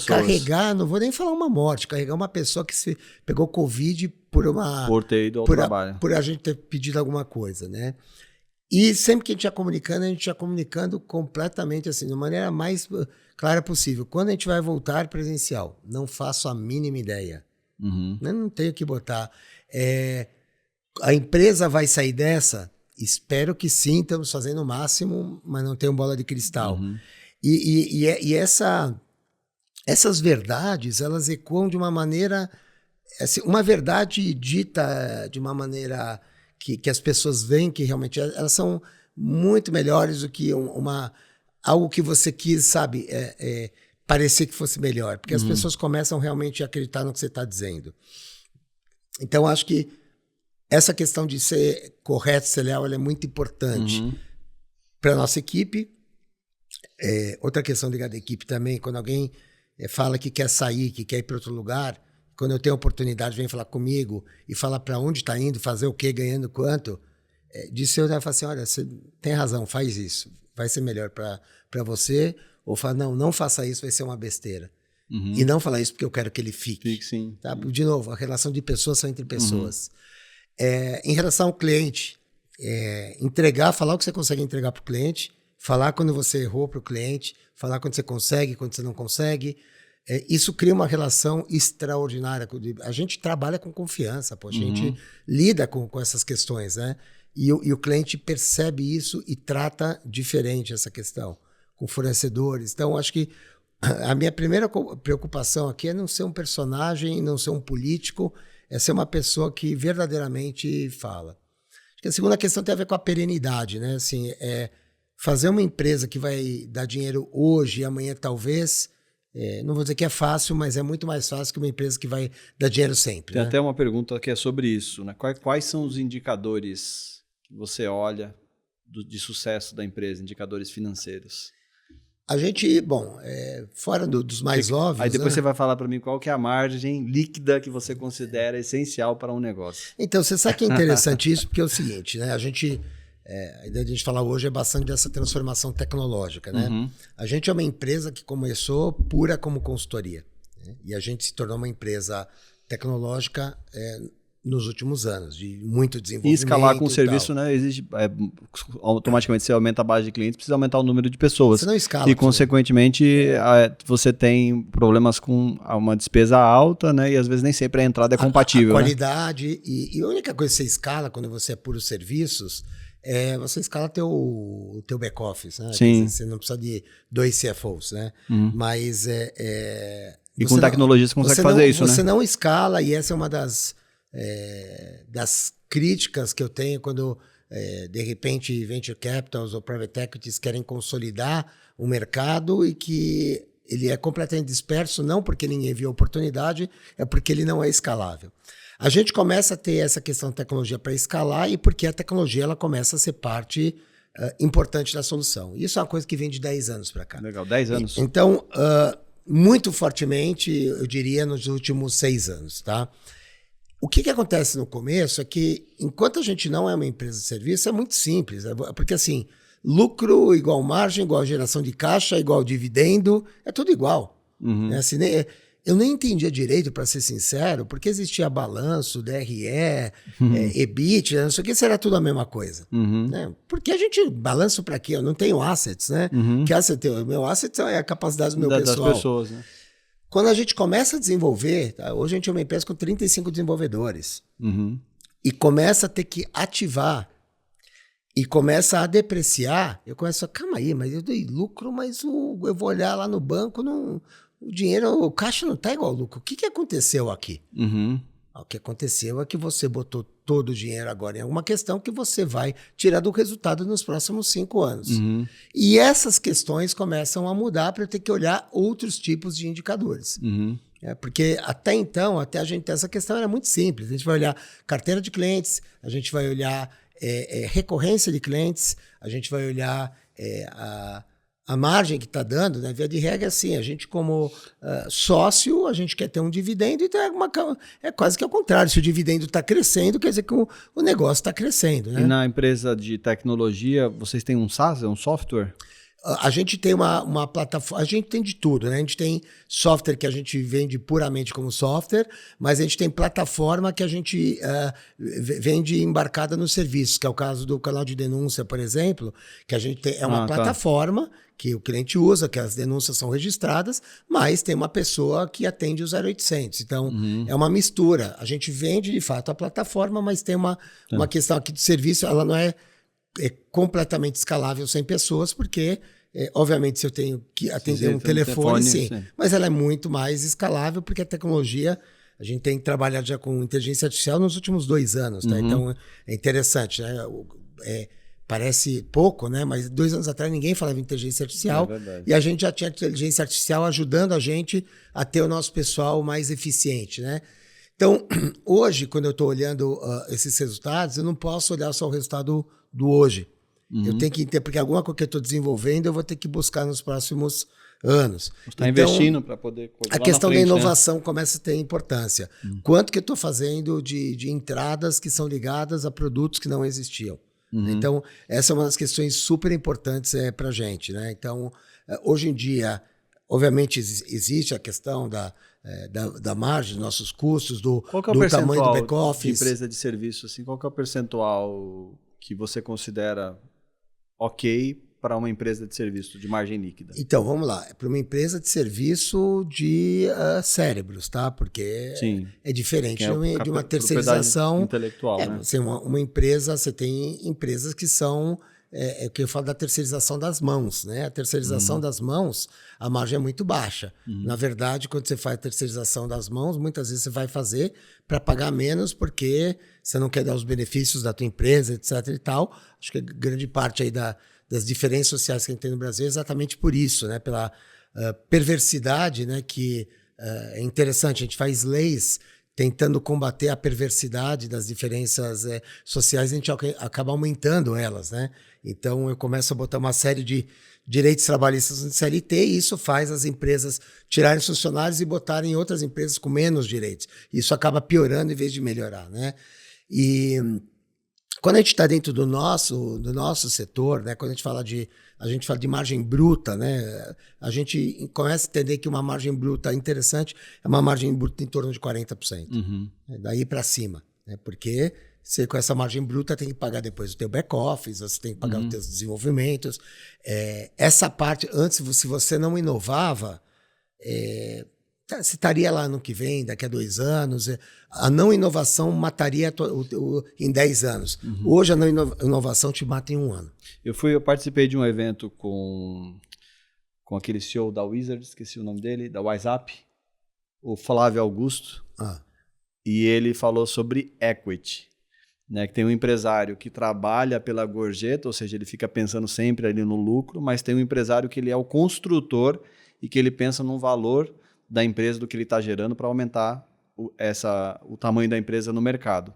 carregar, não vou nem falar uma morte, carregar uma pessoa que se pegou Covid por ter ido ao trabalho. Por a gente ter pedido alguma coisa, né? E sempre que a gente ia comunicando completamente assim, da maneira mais clara possível. Quando a gente vai voltar presencial? Não faço a mínima ideia. Eu não tenho que botar. A empresa vai sair dessa? Espero que sim, estamos fazendo o máximo, mas não tenho bola de cristal. E essas verdades, elas ecoam de uma maneira... Assim, uma verdade dita de uma maneira que as pessoas veem que realmente elas são muito melhores do que algo que você quis, sabe, parecer que fosse melhor. Porque as pessoas começam realmente a acreditar no que você está dizendo. Então, acho que essa questão de ser correto, ser leal, ela é muito importante para a nossa equipe. Outra questão ligada à equipe também, quando alguém fala que quer sair, que quer ir para outro lugar, quando eu tenho a oportunidade, vem falar comigo e falar para onde está indo, fazer o quê, ganhando quanto, disse eu, falo assim, olha, você tem razão, faz isso, vai ser melhor para você, ou fala, não faça isso, vai ser uma besteira. E não falar isso porque eu quero que ele fique. Sim. Tá? De novo, a relação de pessoas são entre pessoas. Em relação ao cliente, falar o que você consegue entregar para o cliente, falar quando você errou para o cliente, falar quando você consegue, quando você não consegue. Isso cria uma relação extraordinária. A gente trabalha com confiança, a gente lida com essas questões, né? E o cliente percebe isso e trata diferente essa questão com fornecedores. Então, acho que a minha primeira preocupação aqui é não ser um personagem, não ser um político, é ser uma pessoa que verdadeiramente fala. Acho que a segunda questão tem a ver com a perenidade, né? Assim, fazer uma empresa que vai dar dinheiro hoje e amanhã talvez... não vou dizer que é fácil, mas é muito mais fácil que uma empresa que vai dar dinheiro sempre. Tem né? até uma pergunta que é sobre isso, né? Quais são os indicadores que você olha de sucesso da empresa, indicadores financeiros? A gente, fora dos mais óbvios... Aí depois né? você vai falar para mim qual que é a margem líquida que você considera essencial para um negócio. Então, você sabe que é interessante isso, porque é o seguinte, né? A ideia de a gente falar hoje é bastante dessa transformação tecnológica, né? A gente é uma empresa que começou pura como consultoria, né? E a gente se tornou uma empresa tecnológica nos últimos anos, de muito desenvolvimento. E escalar com o serviço, né? Exige, automaticamente você aumenta a base de clientes, precisa aumentar o número de pessoas. Você não escala. E, consequentemente, você tem problemas com uma despesa alta, né? E às vezes nem sempre a entrada é compatível. A qualidade, né? E a única coisa que você escala quando você é puro serviços, você escala teu back-office, né? Sim. Você não precisa de 2 CFOs, né? Mas E com tecnologia você consegue fazer isso, né? Você não escala, e essa é uma das críticas que eu tenho quando, de repente, venture capitals ou private equities querem consolidar o mercado e que ele é completamente disperso, não porque ninguém viu a oportunidade, é porque ele não é escalável. A gente começa a ter essa questão de tecnologia para escalar e porque a tecnologia ela começa a ser parte importante da solução. Isso é uma coisa que vem de 10 anos para cá. Legal, 10 anos. Então, muito fortemente, eu diria, nos últimos 6 anos, tá? O que acontece no começo é que, enquanto a gente não é uma empresa de serviço, é muito simples. Porque, assim, lucro igual margem, igual geração de caixa, igual dividendo, é tudo igual. Assim, eu nem entendia direito, para ser sincero, porque existia balanço, DRE, EBIT, não sei o que, isso era tudo a mesma coisa. Né? Porque a gente, balanço para quê? Eu não tenho assets, né? Que asset, o meu asset é a capacidade do meu pessoal. Das pessoas, né? Quando a gente começa a desenvolver, tá? Hoje a gente é uma empresa com 35 desenvolvedores, e começa a ter que ativar, e começa a depreciar, eu começo a, calma aí, mas eu dei lucro, mas eu vou olhar lá no banco, o dinheiro, o caixa não está igual ao lucro. O que aconteceu aqui? O que aconteceu é que você botou todo o dinheiro agora em alguma questão que você vai tirar do resultado nos próximos 5 anos. E essas questões começam a mudar para eu ter que olhar outros tipos de indicadores. Porque até então, até a gente ter essa questão era muito simples. A gente vai olhar carteira de clientes, a gente vai olhar recorrência de clientes, a gente vai olhar a margem que está dando, né? Via de regra, assim, a gente como sócio, a gente quer ter um dividendo, então é quase que ao contrário. Se o dividendo está crescendo, quer dizer que o negócio está crescendo. Né? E na empresa de tecnologia, vocês têm um SaaS, um software? A gente tem uma plataforma, a gente tem de tudo, né? A gente tem software que a gente vende puramente como software, mas a gente tem plataforma que a gente vende embarcada nos serviços, que é o caso do canal de denúncia, por exemplo, que a gente tem, uma plataforma que o cliente usa, que as denúncias são registradas, mas tem uma pessoa que atende o 0800. Então, é uma mistura. A gente vende, de fato, a plataforma, mas tem uma questão aqui de serviço, ela não é completamente escalável sem pessoas, porque, obviamente, se eu tenho que atender um telefone, sim. Mas ela é muito mais escalável, porque a tecnologia, a gente tem trabalhado já com inteligência artificial nos últimos 2 anos. Tá? Então, é interessante, né? Parece pouco, né? Mas 2 anos atrás ninguém falava em inteligência artificial. E a gente já tinha inteligência artificial ajudando a gente a ter o nosso pessoal mais eficiente, né? Então, hoje, quando eu estou olhando esses resultados, eu não posso olhar só o resultado do hoje. Eu tenho que entender, porque alguma coisa que eu estou desenvolvendo, eu vou ter que buscar nos próximos anos. Você está investindo para poder... A questão da inovação começa a ter importância. Quanto que eu estou fazendo de entradas que são ligadas a produtos que não existiam? Então, essa é uma das questões super importantes para a gente. Né? Então, hoje em dia, obviamente, existe a questão da margem, dos nossos custos, do tamanho do back-office. De empresa de serviço, assim, qual que é o percentual que você considera ok para uma empresa de serviço de margem líquida? Então, vamos lá. Para uma empresa de serviço de cérebros, tá? Porque é diferente de uma terceirização intelectual, né? Uma empresa, você tem empresas que são o que eu falo da terceirização das mãos, né? A terceirização das mãos, a margem é muito baixa. Na verdade, quando você faz a terceirização das mãos, muitas vezes você vai fazer para pagar menos porque você não quer dar os benefícios da tua empresa, etc. e tal. Acho que grande parte aí das diferenças sociais que a gente tem no Brasil é exatamente por isso, né? Pela perversidade, né? Que é interessante, a gente faz leis tentando combater a perversidade das diferenças sociais, a gente acaba aumentando elas, né? Então, eu começo a botar uma série de direitos trabalhistas no CLT e isso faz as empresas tirarem os funcionários e botarem outras empresas com menos direitos. Isso acaba piorando em vez de melhorar, né? E quando a gente está dentro do nosso setor, né? Quando a gente fala de margem bruta, né? A gente começa a entender que uma margem bruta interessante é uma margem bruta em torno de 40%. Daí para cima. né? Porque você, com essa margem bruta, tem que pagar depois o teu back-office, você tem que pagar os teus desenvolvimentos. Essa parte, antes, se você não inovava, você estaria lá no que vem, daqui a 2 anos. A não inovação mataria em 10 anos. Hoje, a não inovação te mata em 1 ano. Eu participei de um evento com aquele CEO da Wizards, esqueci o nome dele, da WhatsApp, o Flávio Augusto, e ele falou sobre equity. Né, que tem um empresário que trabalha pela gorjeta, ou seja, ele fica pensando sempre ali no lucro, mas tem um empresário que ele é o construtor e que ele pensa no valor da empresa, do que ele está gerando para aumentar o tamanho da empresa no mercado.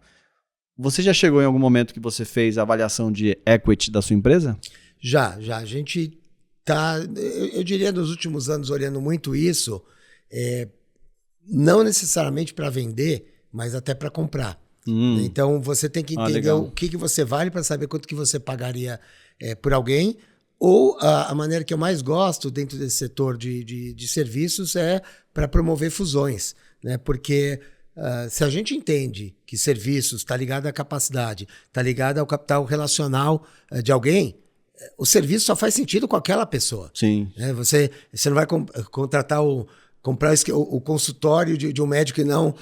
Você já chegou em algum momento que você fez a avaliação de equity da sua empresa? Já. A gente está, eu diria, nos últimos anos olhando muito isso, não necessariamente para vender, mas até para comprar. Então, você tem que entender o que você vale para saber quanto que você pagaria por alguém. Ou a maneira que eu mais gosto dentro desse setor de serviços é para promover fusões. Né? Porque se a gente entende que serviços está ligado à capacidade, está ligado ao capital relacional de alguém, o serviço só faz sentido com aquela pessoa. Sim. Né? Você não vai contratar comprar o consultório de um médico e não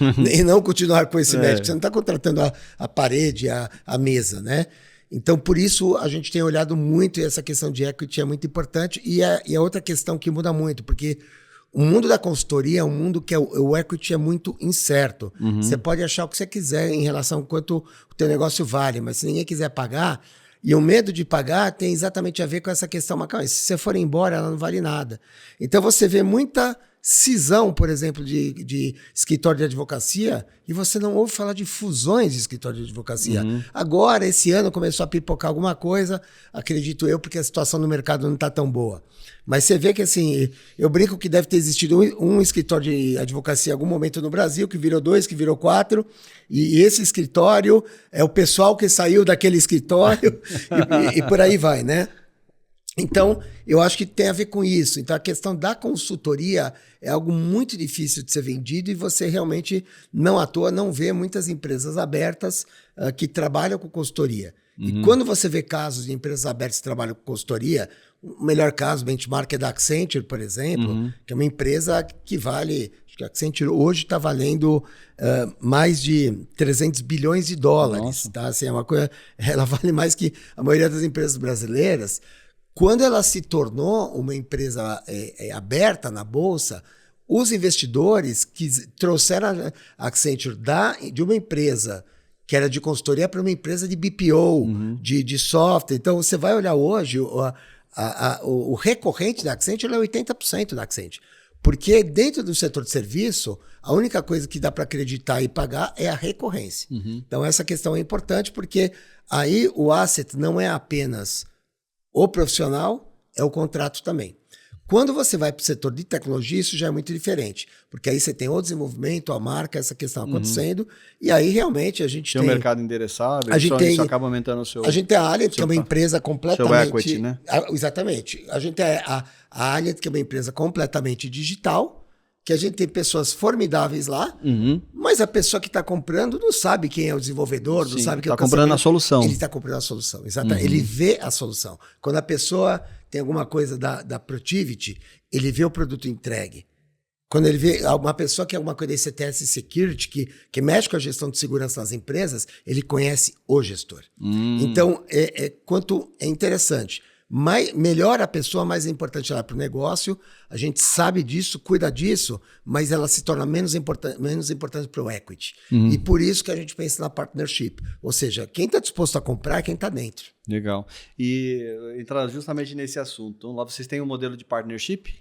continuar com esse médico. Você não está contratando a parede, a mesa, né? Então, por isso, a gente tem olhado muito, e essa questão de equity é muito importante. E a outra questão que muda muito, porque o mundo da consultoria é um mundo que o equity é muito incerto. Você pode achar o que você quiser em relação a quanto o teu negócio vale, mas se ninguém quiser pagar, e o medo de pagar tem exatamente a ver com essa questão, mas se você for embora, ela não vale nada. Então, você vê muita cisão, por exemplo, de escritório de advocacia, e você não ouve falar de fusões de escritório de advocacia. Agora, esse ano, começou a pipocar alguma coisa, acredito eu, porque a situação no mercado não está tão boa. Mas você vê que, assim, eu brinco que deve ter existido um escritório de advocacia em algum momento no Brasil, que virou 2, que virou 4, e esse escritório é o pessoal que saiu daquele escritório, e por aí vai, né? Então, eu acho que tem a ver com isso. Então, a questão da consultoria é algo muito difícil de ser vendido e você realmente, não à toa, não vê muitas empresas abertas que trabalham com consultoria. E quando você vê casos de empresas abertas que trabalham com consultoria, o melhor caso, benchmark, é da Accenture, por exemplo, que é uma empresa que vale... Acho que a Accenture hoje está valendo mais de 300 bilhões de dólares. Tá? Assim, é uma coisa, ela vale mais que a maioria das empresas brasileiras. Quando ela se tornou uma empresa aberta na Bolsa, os investidores que trouxeram a Accenture de uma empresa que era de consultoria para uma empresa de BPO, de software. Então, você vai olhar hoje, o recorrente da Accenture é 80% da Accenture. Porque dentro do setor de serviço, a única coisa que dá para acreditar e pagar é a recorrência. Então, essa questão é importante porque aí o asset não é apenas... O profissional, é o contrato também. Quando você vai para o setor de tecnologia, isso já é muito diferente. Porque aí você tem o desenvolvimento, a marca, essa questão acontecendo. E aí, realmente, a gente tem... o mercado endereçável, isso acaba aumentando o seu... A gente tem a Alliant, que é uma empresa completamente... Seu equity, né? Exatamente. A gente tem a Alliant, que é uma empresa completamente digital, que a gente tem pessoas formidáveis lá, mas a pessoa que está comprando não sabe quem é o desenvolvedor, não sabe quem é o... Está comprando a solução. Ele está comprando a solução, exatamente. Ele vê a solução. Quando a pessoa tem alguma coisa da Protiviti, ele vê o produto entregue. Quando ele vê uma pessoa que é alguma coisa da CTS Security, que mexe com a gestão de segurança nas empresas, ele conhece o gestor. Então, quanto é interessante. Melhor a pessoa, mais é importante ela para o negócio. A gente sabe disso, cuida disso, mas ela se torna menos importante para o equity. E por isso que a gente pensa na partnership. Ou seja, quem está disposto a comprar é quem está dentro. Legal. E entrar justamente nesse assunto. Então, lá vocês têm um modelo de partnership?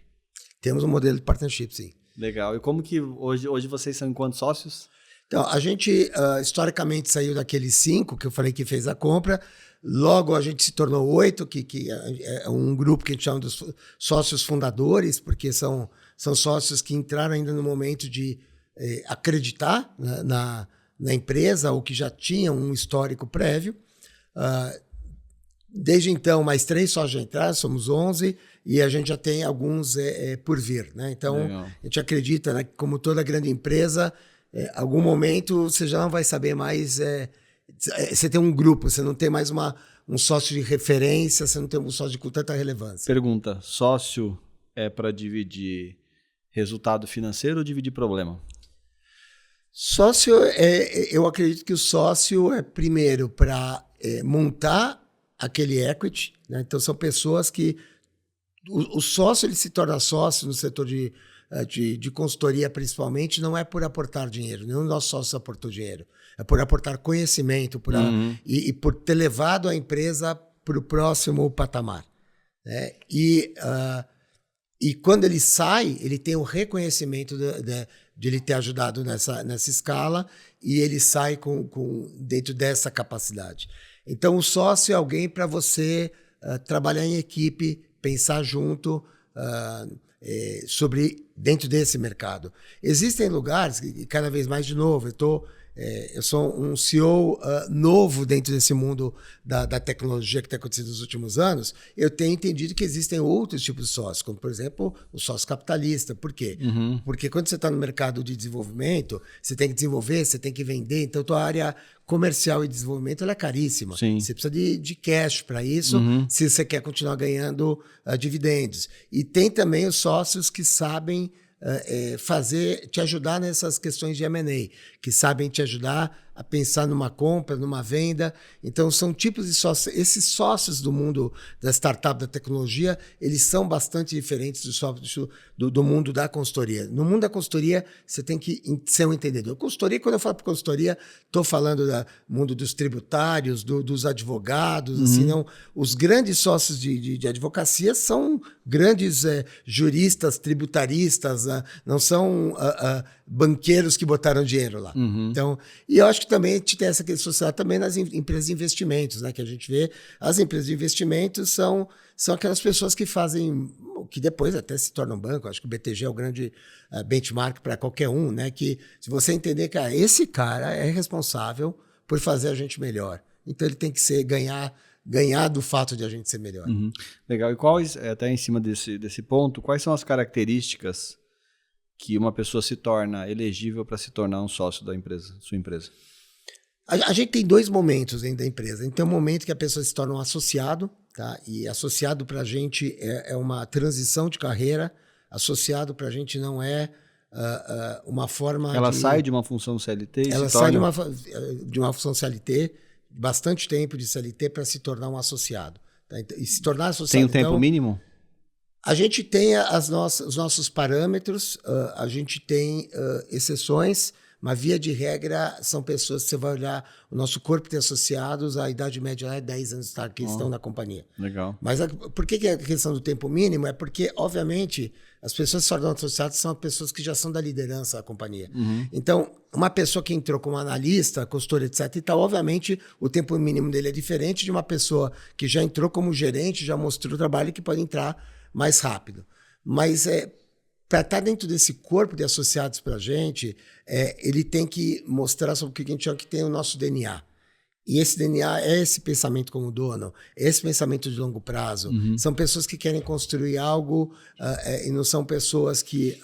Temos um modelo de partnership, sim. Legal. E como que hoje vocês são enquanto sócios? Então, a gente historicamente saiu daqueles 5 que eu falei que fez a compra. Logo, a gente se tornou 8, que é um grupo que a gente chama dos sócios fundadores, porque são sócios que entraram ainda no momento de acreditar na empresa ou que já tinham um histórico prévio. Desde então, mais 3 sócios já entraram, somos 11, e a gente já tem alguns por vir. Né? Então, legal. A gente acredita, né, que como toda grande empresa, algum momento você já não vai saber mais. Você tem um grupo, você não tem mais um sócio de referência, você não tem um sócio com tanta relevância. Pergunta: sócio é para dividir resultado financeiro ou dividir problema? Sócio, eu acredito que o sócio é primeiro para montar aquele equity, né? Então são pessoas que o sócio ele se torna sócio no setor de consultoria principalmente, não é por aportar dinheiro, nenhum dos nossos sócios aportou dinheiro, é por aportar conhecimento e por ter levado a empresa para o próximo patamar, né? E quando ele sai, ele tem o reconhecimento de ele ter ajudado nessa escala e ele sai dentro dessa capacidade. Então, o sócio é alguém para você trabalhar em equipe, pensar junto dentro desse mercado. Existem lugares, e cada vez mais de novo, eu sou um CEO novo dentro desse mundo da tecnologia que tem acontecido nos últimos anos. Eu tenho entendido que existem outros tipos de sócios, como, por exemplo, o sócio capitalista. Por quê? Porque quando você está no mercado de desenvolvimento, você tem que desenvolver, você tem que vender. Então, a tua área comercial e desenvolvimento ela é caríssima. Sim. Você precisa de cash para isso, se você quer continuar ganhando dividendos. E tem também os sócios que sabem te ajudar nessas questões de M&A, que sabem te ajudar a pensar numa compra, numa venda. Então, são tipos de sócios. Esses sócios do mundo da startup, da tecnologia, eles são bastante diferentes dos sócios do mundo da consultoria. No mundo da consultoria, você tem que ser um entendedor. Consultoria, quando eu falo para consultoria, estou falando do mundo dos tributários, dos advogados, assim, não. Os grandes sócios de advocacia são grandes juristas, tributaristas, não são banqueiros que botaram dinheiro lá. Então, e eu acho que também tem essa questão social também nas empresas de investimentos, né, que a gente vê. As empresas de investimentos são aquelas pessoas que fazem, que depois até se tornam banco. Acho que o BTG é o grande benchmark para qualquer um, né? Que se você entender que esse cara é responsável por fazer a gente melhor. Então ele tem que ganhar do fato de a gente ser melhor. Legal. E até em cima desse ponto, quais são as características que uma pessoa se torna elegível para se tornar um sócio da empresa, sua empresa? A gente tem dois momentos dentro da empresa. A gente tem um momento que a pessoa se torna um associado, tá? E associado para a gente é uma transição de carreira. Associado para a gente não é uma forma Ela sai de uma função CLT e ela se sai torna... de uma função CLT, bastante tempo de CLT para se tornar um associado. Tá? E se tornar associado... Tem um tempo mínimo? A gente tem os nossos parâmetros, a gente tem exceções, mas via de regra são pessoas que você vai olhar o nosso corpo de associados, a idade média é 10 anos que estão na companhia. Legal. Mas por que a questão do tempo mínimo? É porque, obviamente, as pessoas que se tornam associadas são pessoas que já são da liderança da companhia. Então, uma pessoa que entrou como analista, consultor, etc. e tal, obviamente, o tempo mínimo dele é diferente de uma pessoa que já entrou como gerente, já mostrou o trabalho, que pode entrar mais rápido. Mas para estar dentro desse corpo de associados para a gente, ele tem que mostrar sobre o que a gente chama que tem o nosso DNA. E esse DNA é esse pensamento como dono, é esse pensamento de longo prazo. São pessoas que querem construir algo e não são pessoas que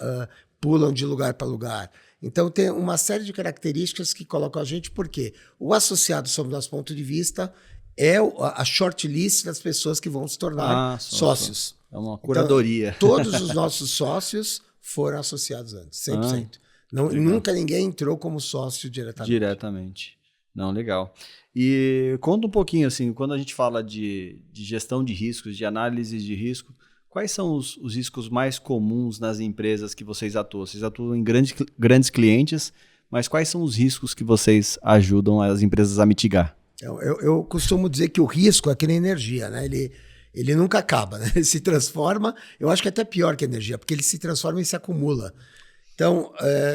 pulam de lugar para lugar. Então, tem uma série de características que colocam a gente, porque o associado, sob o nosso ponto de vista, é a shortlist das pessoas que vão se tornar sócios. É uma curadoria. Então, todos os nossos sócios foram associados antes, 100%. Nunca ninguém entrou como sócio diretamente. Não, legal. E conta um pouquinho, assim, quando a gente fala de gestão de riscos, de análise de risco, quais são os riscos mais comuns nas empresas que vocês atuam? Vocês atuam em grandes clientes, mas quais são os riscos que vocês ajudam as empresas a mitigar? Eu costumo dizer que o risco é que nem energia, né? Ele nunca acaba, né? Ele se transforma, eu acho que é até pior que a energia, porque ele se transforma e se acumula. Então,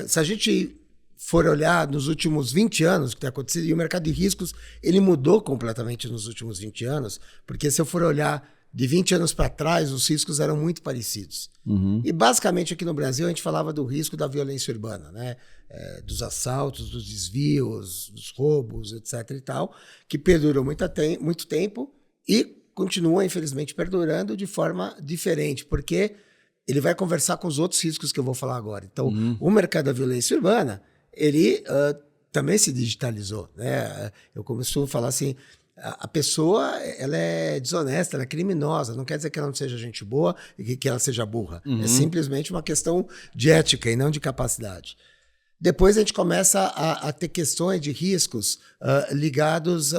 se a gente for olhar nos últimos 20 anos o que tem acontecido, e o mercado de riscos, ele mudou completamente nos últimos 20 anos, porque se eu for olhar de 20 anos para trás, os riscos eram muito parecidos. E basicamente aqui no Brasil a gente falava do risco da violência urbana, né? Dos assaltos, dos desvios, dos roubos, etc. e tal, que perdurou muito tempo e continua, infelizmente, perdurando de forma diferente, porque ele vai conversar com os outros riscos que eu vou falar agora. Então, o mercado da violência urbana, ele também se digitalizou, né? Eu costumo falar assim, a pessoa, ela é desonesta, ela é criminosa, não quer dizer que ela não seja gente boa e que ela seja burra. É simplesmente uma questão de ética e não de capacidade. Depois a gente começa a ter questões de riscos ligados,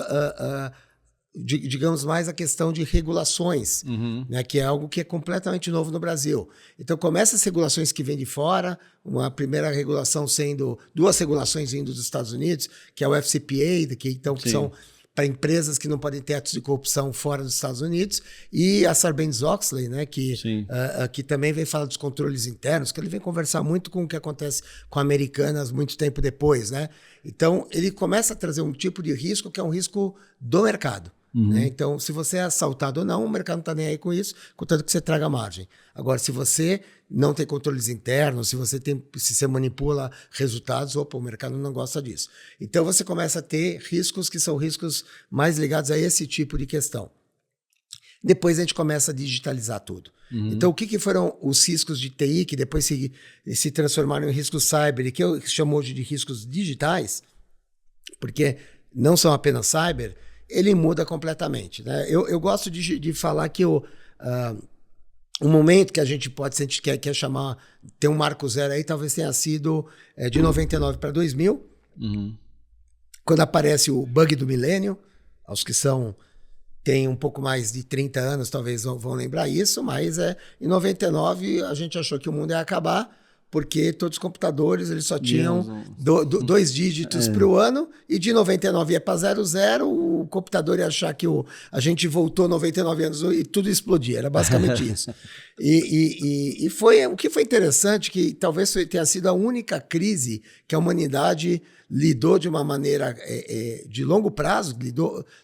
digamos, mais à questão de regulações, né, que é algo que é completamente novo no Brasil. Então, começa as regulações que vêm de fora, uma primeira regulação sendo, 2 regulações vindo dos Estados Unidos, que é o FCPA, que são para empresas que não podem ter atos de corrupção fora dos Estados Unidos, e a Sarbanes-Oxley, né, que também vem falar dos controles internos, que ele vem conversar muito com o que acontece com Americanas muito tempo depois, né? Então, ele começa a trazer um tipo de risco que é um risco do mercado. Né? Então, se você é assaltado ou não, o mercado não está nem aí com isso, contanto que você traga margem. Agora, se você não tem controles internos, se você manipula resultados, o mercado não gosta disso. Então, você começa a ter riscos que são riscos mais ligados a esse tipo de questão. Depois a gente começa a digitalizar tudo. Então, o que foram os riscos de TI, que depois se transformaram em riscos cyber, e que eu chamo hoje de riscos digitais, porque não são apenas cyber, ele muda completamente. Né? Eu gosto de falar que o momento que a gente pode, se a gente quer chamar, ter um marco zero aí, talvez tenha sido de 99 para 2000, quando aparece o bug do milênio. Aos que têm um pouco mais de 30 anos talvez vão lembrar isso, mas em 99 a gente achou que o mundo ia acabar, porque todos os computadores eles só tinham 2 dígitos para o ano, e de 99 ia para 00, o computador ia achar que a gente voltou 99 anos e tudo explodia. Era basicamente isso. E foi o que foi interessante, que talvez tenha sido a única crise que a humanidade lidou de uma maneira de longo prazo,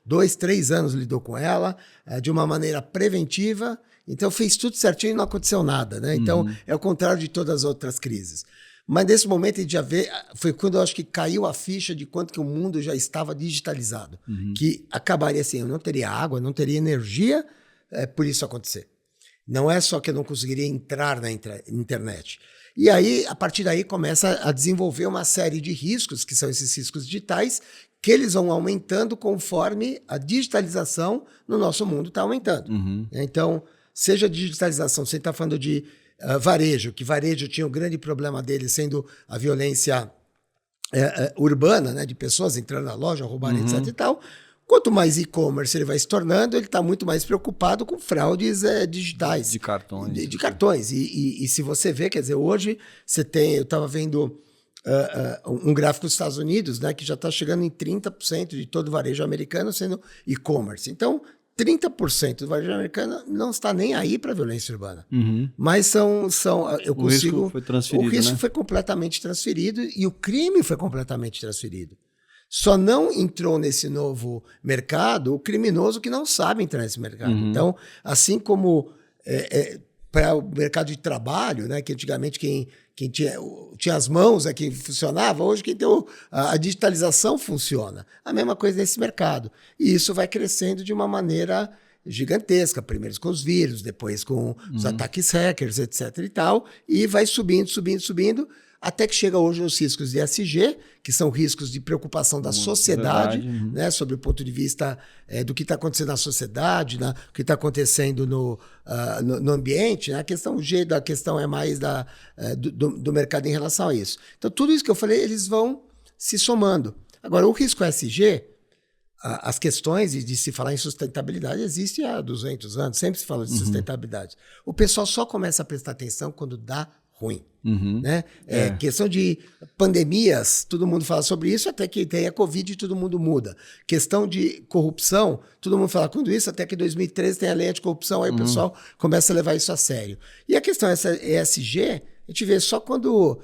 2, 3 anos lidou com ela, de uma maneira preventiva. Então, fez tudo certinho e não aconteceu nada, né? Então, é o contrário de todas as outras crises. Mas, nesse momento, a gente já vê... Foi quando eu acho que caiu a ficha de quanto que o mundo já estava digitalizado. Que acabaria assim, eu não teria água, não teria energia por isso acontecer. Não é só que eu não conseguiria entrar na internet. E aí, a partir daí, começa a desenvolver uma série de riscos, que são esses riscos digitais, que eles vão aumentando conforme a digitalização no nosso mundo está aumentando. Então... Seja digitalização, você está falando de varejo, que varejo tinha um grande problema dele sendo a violência urbana, né, de pessoas entrando na loja, roubando, etc. e tal. Quanto mais e-commerce ele vai se tornando, ele está muito mais preocupado com fraudes digitais. De cartões. De cartões. E se você vê, quer dizer, hoje você tem... Eu estava vendo um gráfico dos Estados Unidos, né, que já está chegando em 30% de todo o varejo americano sendo e-commerce. Então... 30% do varejo americano não está nem aí para a violência urbana. Mas eu consigo... O risco foi transferido, O risco foi completamente transferido e o crime foi completamente transferido. Só não entrou nesse novo mercado o criminoso que não sabe entrar nesse mercado. Então, assim como para o mercado de trabalho, né, que antigamente quem tinha as mãos que funcionava, hoje quem tem a digitalização funciona. A mesma coisa nesse mercado. E isso vai crescendo de uma maneira gigantesca, primeiro com os vírus, depois com os ataques hackers, etc. e tal, e vai subindo, até que chega hoje nos riscos de ESG, que são riscos de preocupação da sociedade, né, sobre o ponto de vista do que está acontecendo na sociedade, né, o que está acontecendo no ambiente. Né, a questão é mais do mercado em relação a isso. Então, tudo isso que eu falei, eles vão se somando. Agora, o risco ESG, as questões de se falar em sustentabilidade existem há 200 anos, sempre se fala de sustentabilidade. O pessoal só começa a prestar atenção quando dá ruim. Né? Questão de pandemias, todo mundo fala sobre isso, até que tem a Covid e todo mundo muda. Questão de corrupção, todo mundo fala quando isso, até que em 2013 tem a lei anticorrupção, aí o pessoal começa a levar isso a sério. E a questão ESG, a gente vê só quando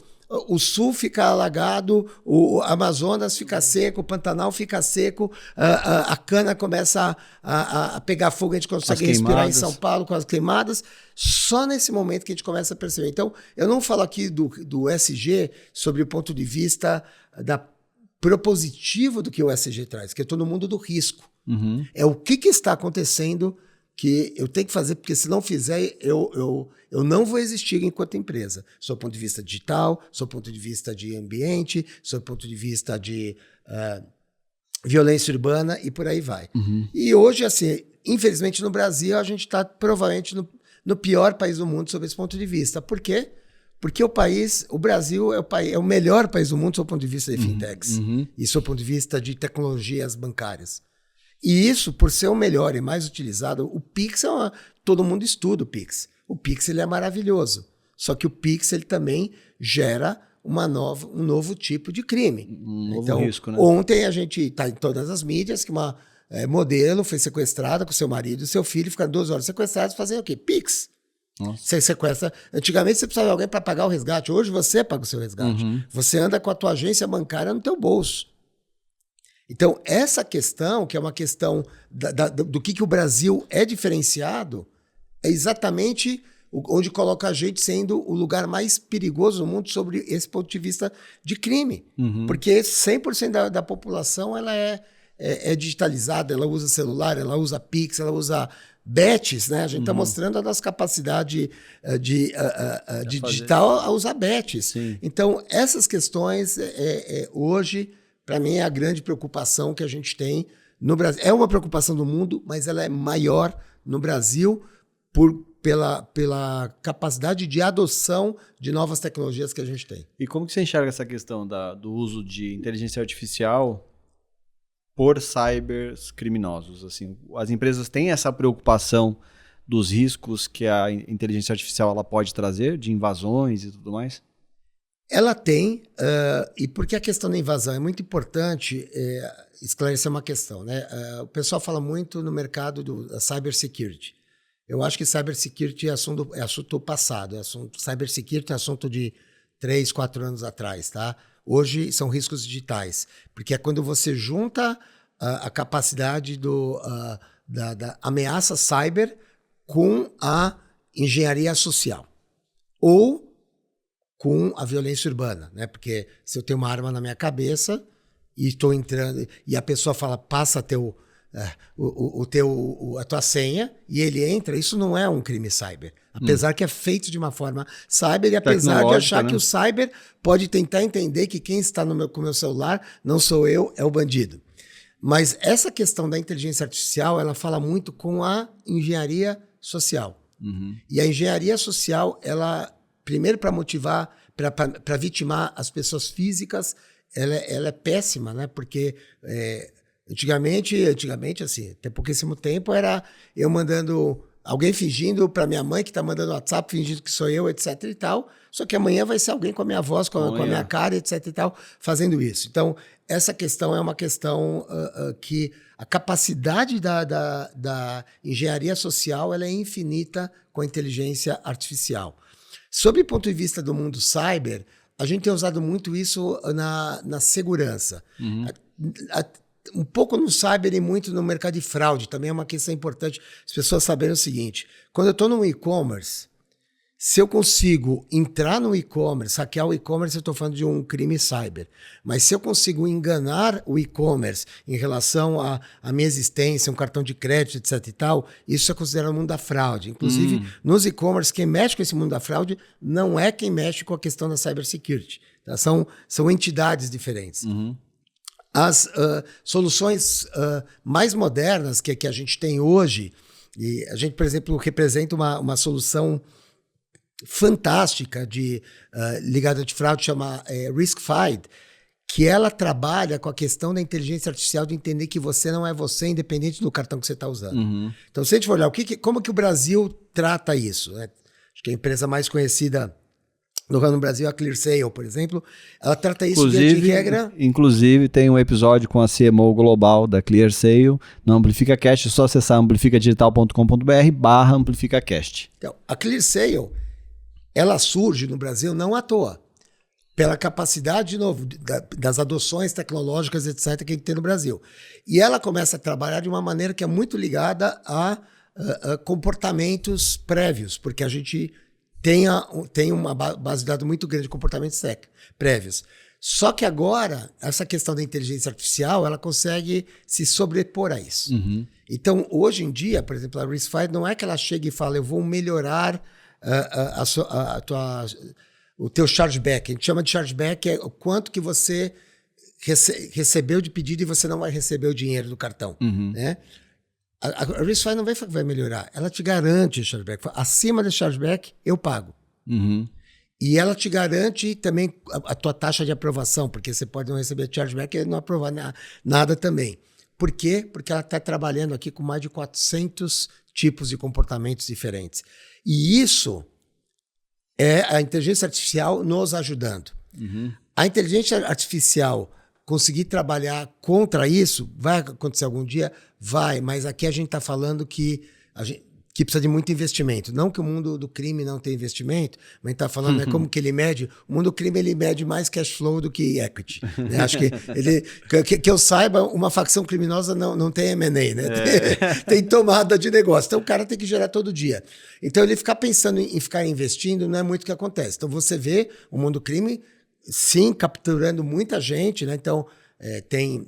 o sul fica alagado, o Amazonas fica seco, o Pantanal fica seco, a cana começa a pegar fogo, a gente consegue respirar em São Paulo com as queimadas. Só nesse momento que a gente começa a perceber. Então, eu não falo aqui do ESG sobre o ponto de vista propositivo do que o ESG traz, que eu estou no mundo do risco. É o que está acontecendo que eu tenho que fazer, porque se não fizer, eu não vou existir enquanto empresa. Sob o ponto de vista digital, sob o ponto de vista de ambiente, sob o ponto de vista de violência urbana e por aí vai. E hoje, assim, infelizmente no Brasil, a gente está provavelmente no pior país do mundo sob esse ponto de vista. Por quê? Porque o Brasil é o melhor país do mundo sob o ponto de vista de fintechs e sob o ponto de vista de tecnologias bancárias. E isso, por ser o melhor e mais utilizado, o Pix todo mundo estuda o Pix. O Pix ele é maravilhoso. Só que o Pix ele também gera um novo tipo de crime. Novo risco, né? Ontem a gente está em todas as mídias que uma modelo foi sequestrada com seu marido e seu filho, ficaram 2 horas sequestrados fazendo o quê? Pix. Nossa. Você sequestra. Antigamente você precisava de alguém para pagar o resgate. Hoje você paga o seu resgate. Você anda com a tua agência bancária no teu bolso. Então, essa questão, que é uma questão do que o Brasil é diferenciado, é exatamente onde coloca a gente sendo o lugar mais perigoso do mundo sobre esse ponto de vista de crime. Porque 100% da população ela é digitalizada, ela usa celular, ela usa Pix, ela usa bets, né? A gente está mostrando a nossa capacidade de digital a usar bets. Sim. Então, essas questões, hoje, para mim, é a grande preocupação que a gente tem no Brasil. É uma preocupação do mundo, mas ela é maior no Brasil pela capacidade de adoção de novas tecnologias que a gente tem. E como que você enxerga essa questão do uso de inteligência artificial por cybercriminosos? Assim, as empresas têm essa preocupação dos riscos que a inteligência artificial ela pode trazer, de invasões e tudo mais? Ela tem, e porque a questão da invasão é muito importante esclarecer uma questão, né? O pessoal fala muito no mercado da cybersecurity. Eu acho que cybersecurity é assunto passado, cybersecurity é assunto de 3, 4 anos atrás, tá? Hoje são riscos digitais, porque é quando você junta a capacidade da ameaça cyber com a engenharia social. Ou com a violência urbana, né? Porque se eu tenho uma arma na minha cabeça e estou entrando e a pessoa fala, passa a tua senha e ele entra, isso não é um crime cyber. Apesar que é feito de uma forma cyber e apesar de achar, né, que o cyber pode tentar entender que quem está com o meu celular não sou eu, é o bandido. Mas essa questão da inteligência artificial, ela fala muito com a engenharia social. E a engenharia social, ela... Primeiro, para motivar, para vitimar as pessoas físicas, ela é péssima, né? Porque antigamente, assim, até pouquíssimo tempo, era eu mandando alguém fingindo para minha mãe que está mandando WhatsApp, fingindo que sou eu, etc e tal. Só que amanhã vai ser alguém com a minha voz, com a minha cara, etc e tal, fazendo isso. Então, essa questão é uma questão que a capacidade da engenharia social ela é infinita com a inteligência artificial. Sob o ponto de vista do mundo cyber, a gente tem usado muito isso na segurança. Um pouco no cyber e muito no mercado de fraude. Também é uma questão importante as pessoas saberem o seguinte. Quando eu estou no e-commerce, se eu consigo entrar no e-commerce, hackear o e-commerce, eu estou falando de um crime cyber. Mas se eu consigo enganar o e-commerce em relação à minha existência, um cartão de crédito, etc e tal, isso é considerado o mundo da fraude. Inclusive, nos e-commerce, quem mexe com esse mundo da fraude não é quem mexe com a questão da cybersecurity. Tá? São entidades diferentes. As soluções mais modernas que a gente tem hoje, e a gente, por exemplo, representa uma solução fantástica ligada de fraude, chama RiskFind, que ela trabalha com a questão da inteligência artificial de entender que você não é você, independente do cartão que você está usando. Então, se a gente for olhar como que o Brasil trata isso, né? Acho que a empresa mais conhecida no Brasil, a ClearSale, por exemplo, ela trata isso de regra. Inclusive, tem um episódio com a CMO global da ClearSale no AmplificaCast, é só acessar amplificadigital.com.br/AmplificaCast. Então, a ClearSale, ela surge no Brasil não à toa, pela capacidade, de novo, das adoções tecnológicas, etc., que a gente tem no Brasil. E ela começa a trabalhar de uma maneira que é muito ligada a comportamentos prévios, porque a gente tem uma base de dados muito grande de comportamentos prévios. Só que agora, essa questão da inteligência artificial, ela consegue se sobrepor a isso. Então, hoje em dia, por exemplo, a Riskified não é que ela chega e fala, eu vou melhorar o teu chargeback. A gente chama de chargeback, é o quanto que você recebeu de pedido e você não vai receber o dinheiro do cartão. Né? A Riskified não vai melhorar. Ela te garante o chargeback. Acima desse chargeback, eu pago. E ela te garante também a tua taxa de aprovação, porque você pode não receber chargeback e não aprovar nada também. Por quê? Porque ela está trabalhando aqui com mais de 400 tipos de comportamentos diferentes. E isso é a inteligência artificial nos ajudando. A inteligência artificial conseguir trabalhar contra isso, vai acontecer algum dia? Vai, mas aqui a gente está falando que precisa de muito investimento. Não que o mundo do crime não tenha investimento, mas a gente está falando como que ele mede. O mundo do crime ele mede mais cash flow do que equity. Né? Acho que eu saiba, uma facção criminosa não tem M&A, né? Tem tomada de negócio. Então o cara tem que gerar todo dia. Então ele ficar pensando em ficar investindo não é muito o que acontece. Então você vê o mundo do crime, sim, capturando muita gente, né? Então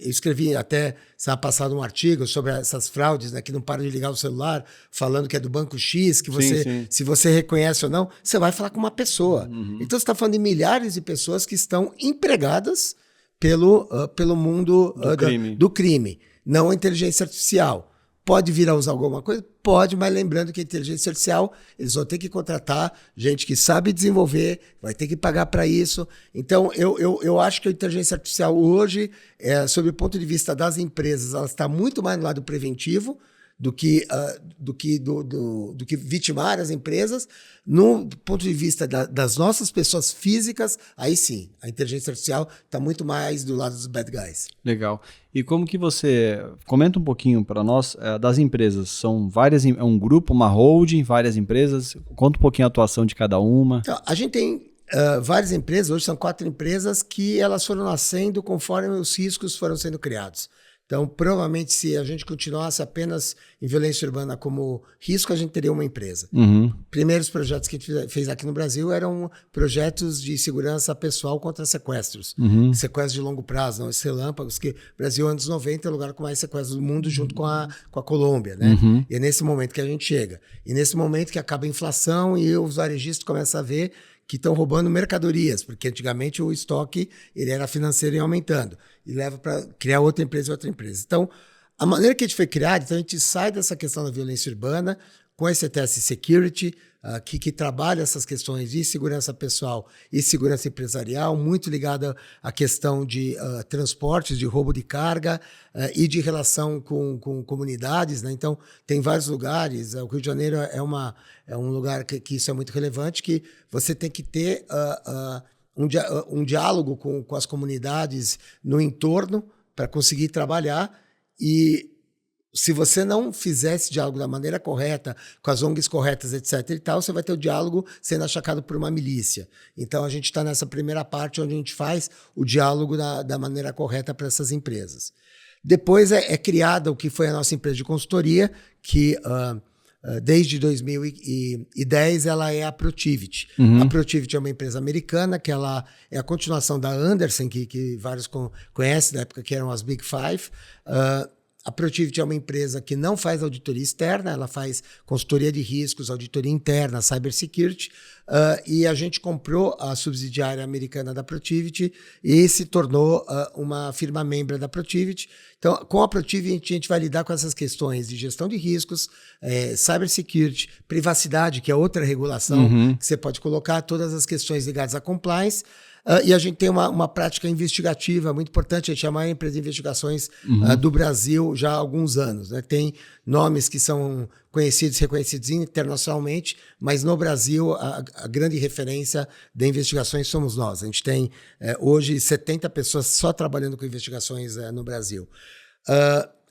eu escrevi até semana passada um artigo sobre essas fraudes, né, que não param de ligar o celular, falando que é do Banco X, que você, se você reconhece ou não, você vai falar com uma pessoa. Então você está falando de milhares de pessoas que estão empregadas pelo mundo do crime, não a inteligência artificial. Pode vir a usar alguma coisa? Pode, mas lembrando que a inteligência artificial, eles vão ter que contratar gente que sabe desenvolver, vai ter que pagar para isso. Então, eu acho que a inteligência artificial hoje, sob o ponto de vista das empresas, ela está muito mais no lado preventivo do que vitimar as empresas. No ponto de vista das nossas pessoas físicas, aí sim, a inteligência artificial está muito mais do lado dos bad guys. Legal. E como que você... Comenta um pouquinho para nós das empresas. São várias... É um grupo, uma holding, várias empresas. Conta um pouquinho a atuação de cada uma. Então, a gente tem várias empresas, hoje são 4 empresas que elas foram nascendo conforme os riscos foram sendo criados. Então, provavelmente, se a gente continuasse apenas em violência urbana como risco, a gente teria uma empresa. Primeiros projetos que a gente fez aqui no Brasil eram projetos de segurança pessoal contra sequestros. Sequestros de longo prazo, não, esses relâmpagos, que o Brasil, anos 90, é o lugar com mais sequestros do mundo, junto com a Colômbia. Né? E é nesse momento que a gente chega. E nesse momento que acaba a inflação e os varejistas começam a ver que estão roubando mercadorias, porque antigamente o estoque ele era financeiro e aumentando, e leva para criar outra empresa. Então, a maneira que a gente foi criado, então a gente sai dessa questão da violência urbana com a ECTS Security, que trabalha essas questões de segurança pessoal e segurança empresarial, muito ligada à questão de transportes, de roubo de carga e de relação com comunidades. Né? Então, tem vários lugares. O Rio de Janeiro é um lugar que isso é muito relevante, que você tem que ter um diálogo com as comunidades no entorno para conseguir trabalhar. E se você não fizer esse diálogo da maneira correta, com as ONGs corretas, etc. e tal, você vai ter o diálogo sendo achacado por uma milícia. Então, a gente está nessa primeira parte onde a gente faz o diálogo da maneira correta para essas empresas. Depois é criada o que foi a nossa empresa de consultoria, que desde 2010 ela é a Protiviti. A Protiviti é uma empresa americana, que ela é a continuação da Andersen, que vários conhecem, da época que eram as Big Five. A Protiviti é uma empresa que não faz auditoria externa, ela faz consultoria de riscos, auditoria interna, cybersecurity, e a gente comprou a subsidiária americana da Protiviti e se tornou uma firma membro da Protiviti. Então, com a Protiviti, a gente vai lidar com essas questões de gestão de riscos, cybersecurity, privacidade, que é outra regulação que você pode colocar, todas as questões ligadas à compliance. E a gente tem uma prática investigativa muito importante. A gente é a maior empresa de investigações do Brasil já há alguns anos. Né? Tem nomes que são conhecidos, reconhecidos internacionalmente, mas no Brasil a grande referência de investigações somos nós. A gente tem hoje 70 pessoas só trabalhando com investigações no Brasil.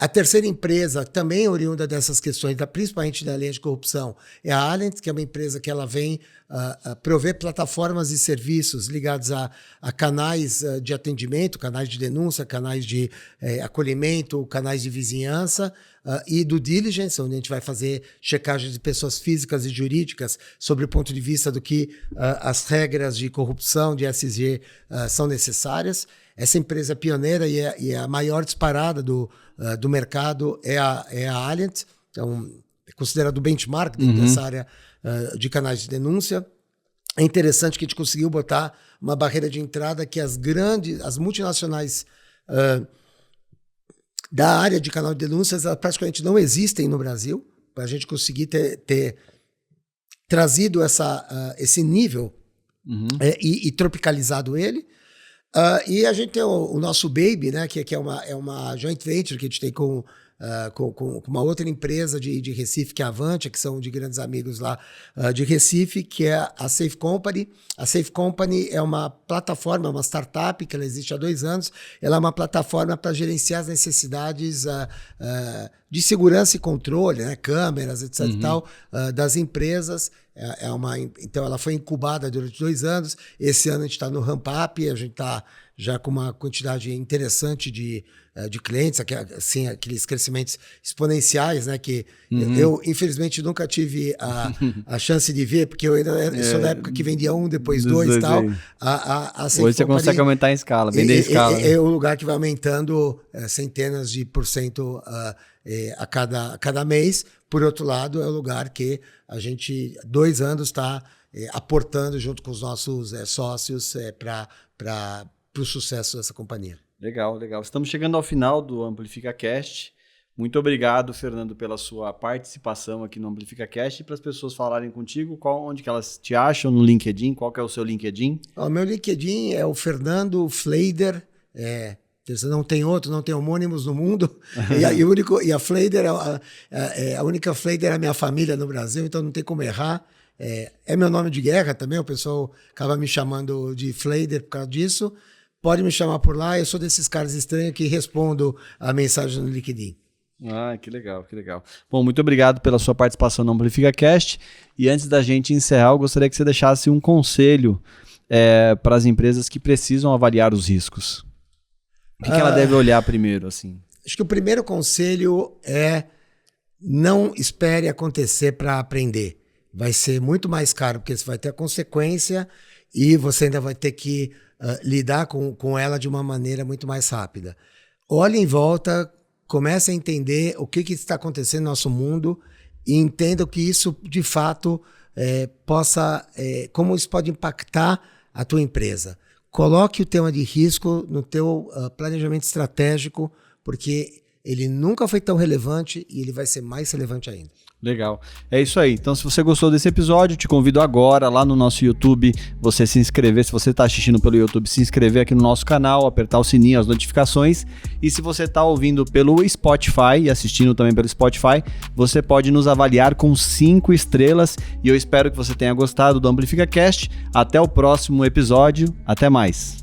A terceira empresa, também oriunda dessas questões, principalmente da lei de corrupção, é a Allianz, que é uma empresa que ela vem prover plataformas e serviços ligados a canais de atendimento, canais de denúncia, canais de acolhimento, canais de vizinhança e due diligence, onde a gente vai fazer checagem de pessoas físicas e jurídicas sobre o ponto de vista do que as regras de corrupção, de ESG, são necessárias. Essa empresa pioneira e a maior disparada do mercado é a Allianz, então é considerado o benchmark dessa área de canais de denúncia. É interessante que a gente conseguiu botar uma barreira de entrada que as multinacionais da área de canal de denúncias, elas praticamente não existem no Brasil, para a gente conseguir ter trazido esse nível e tropicalizado ele. E a gente tem o nosso Baby, né, que é uma joint venture que a gente tem com uma outra empresa de Recife, que é a Avantia, que são de grandes amigos lá de Recife, que é a Safe Company. A Safe Company é uma plataforma, uma startup que ela existe há 2 anos. Ela é uma plataforma para gerenciar as necessidades de segurança e controle, né, câmeras, etc. e tal, das empresas. Então, ela foi incubada durante 2 anos. Esse ano a gente está no ramp-up, a gente está já com uma quantidade interessante de clientes, assim, aqueles crescimentos exponenciais, né, que eu, infelizmente, nunca tive a chance de ver, porque eu ainda sou da época que vendia 1, depois 2 e tal. Hoje você consegue aumentar em escala, vender em escala. É o lugar que vai aumentando centenas de % a cada mês. Por outro lado, é o lugar que a gente, 2 anos, está aportando junto com os nossos sócios para o sucesso dessa companhia. Legal. Estamos chegando ao final do Amplifica Cast. Muito obrigado, Fernando, pela sua participação aqui no Amplifica Cast. E para as pessoas falarem contigo, onde que elas te acham no LinkedIn? Qual que é o seu LinkedIn? O meu LinkedIn é o Fernando Fleider. Não tem outro, não tem homônimos no mundo. E a Fleider, a única Fleider é a minha família no Brasil, então não tem como errar. É meu nome de guerra também, o pessoal acaba me chamando de Fleider por causa disso. Pode me chamar por lá, eu sou desses caras estranhos que respondo a mensagem no LinkedIn. Que legal. Bom, muito obrigado pela sua participação no Amplifica Cast. E antes da gente encerrar, eu gostaria que você deixasse um conselho para as empresas que precisam avaliar os riscos. O que ela deve olhar primeiro, assim? Acho que o primeiro conselho é não espere acontecer para aprender. Vai ser muito mais caro, porque você vai ter a consequência e você ainda vai ter que lidar com ela de uma maneira muito mais rápida. Olhe em volta, comece a entender o que está acontecendo no nosso mundo e entenda que isso, de fato, como isso pode impactar a tua empresa. Coloque o tema de risco no teu planejamento estratégico, porque ele nunca foi tão relevante e ele vai ser mais relevante ainda. Legal. É isso aí. Então, se você gostou desse episódio, te convido agora lá no nosso YouTube, você se inscrever. Se você está assistindo pelo YouTube, se inscrever aqui no nosso canal, apertar o sininho, as notificações. E se você está ouvindo pelo Spotify e assistindo também pelo Spotify, você pode nos avaliar com 5 estrelas. E eu espero que você tenha gostado do Amplifica Cast. Até o próximo episódio. Até mais.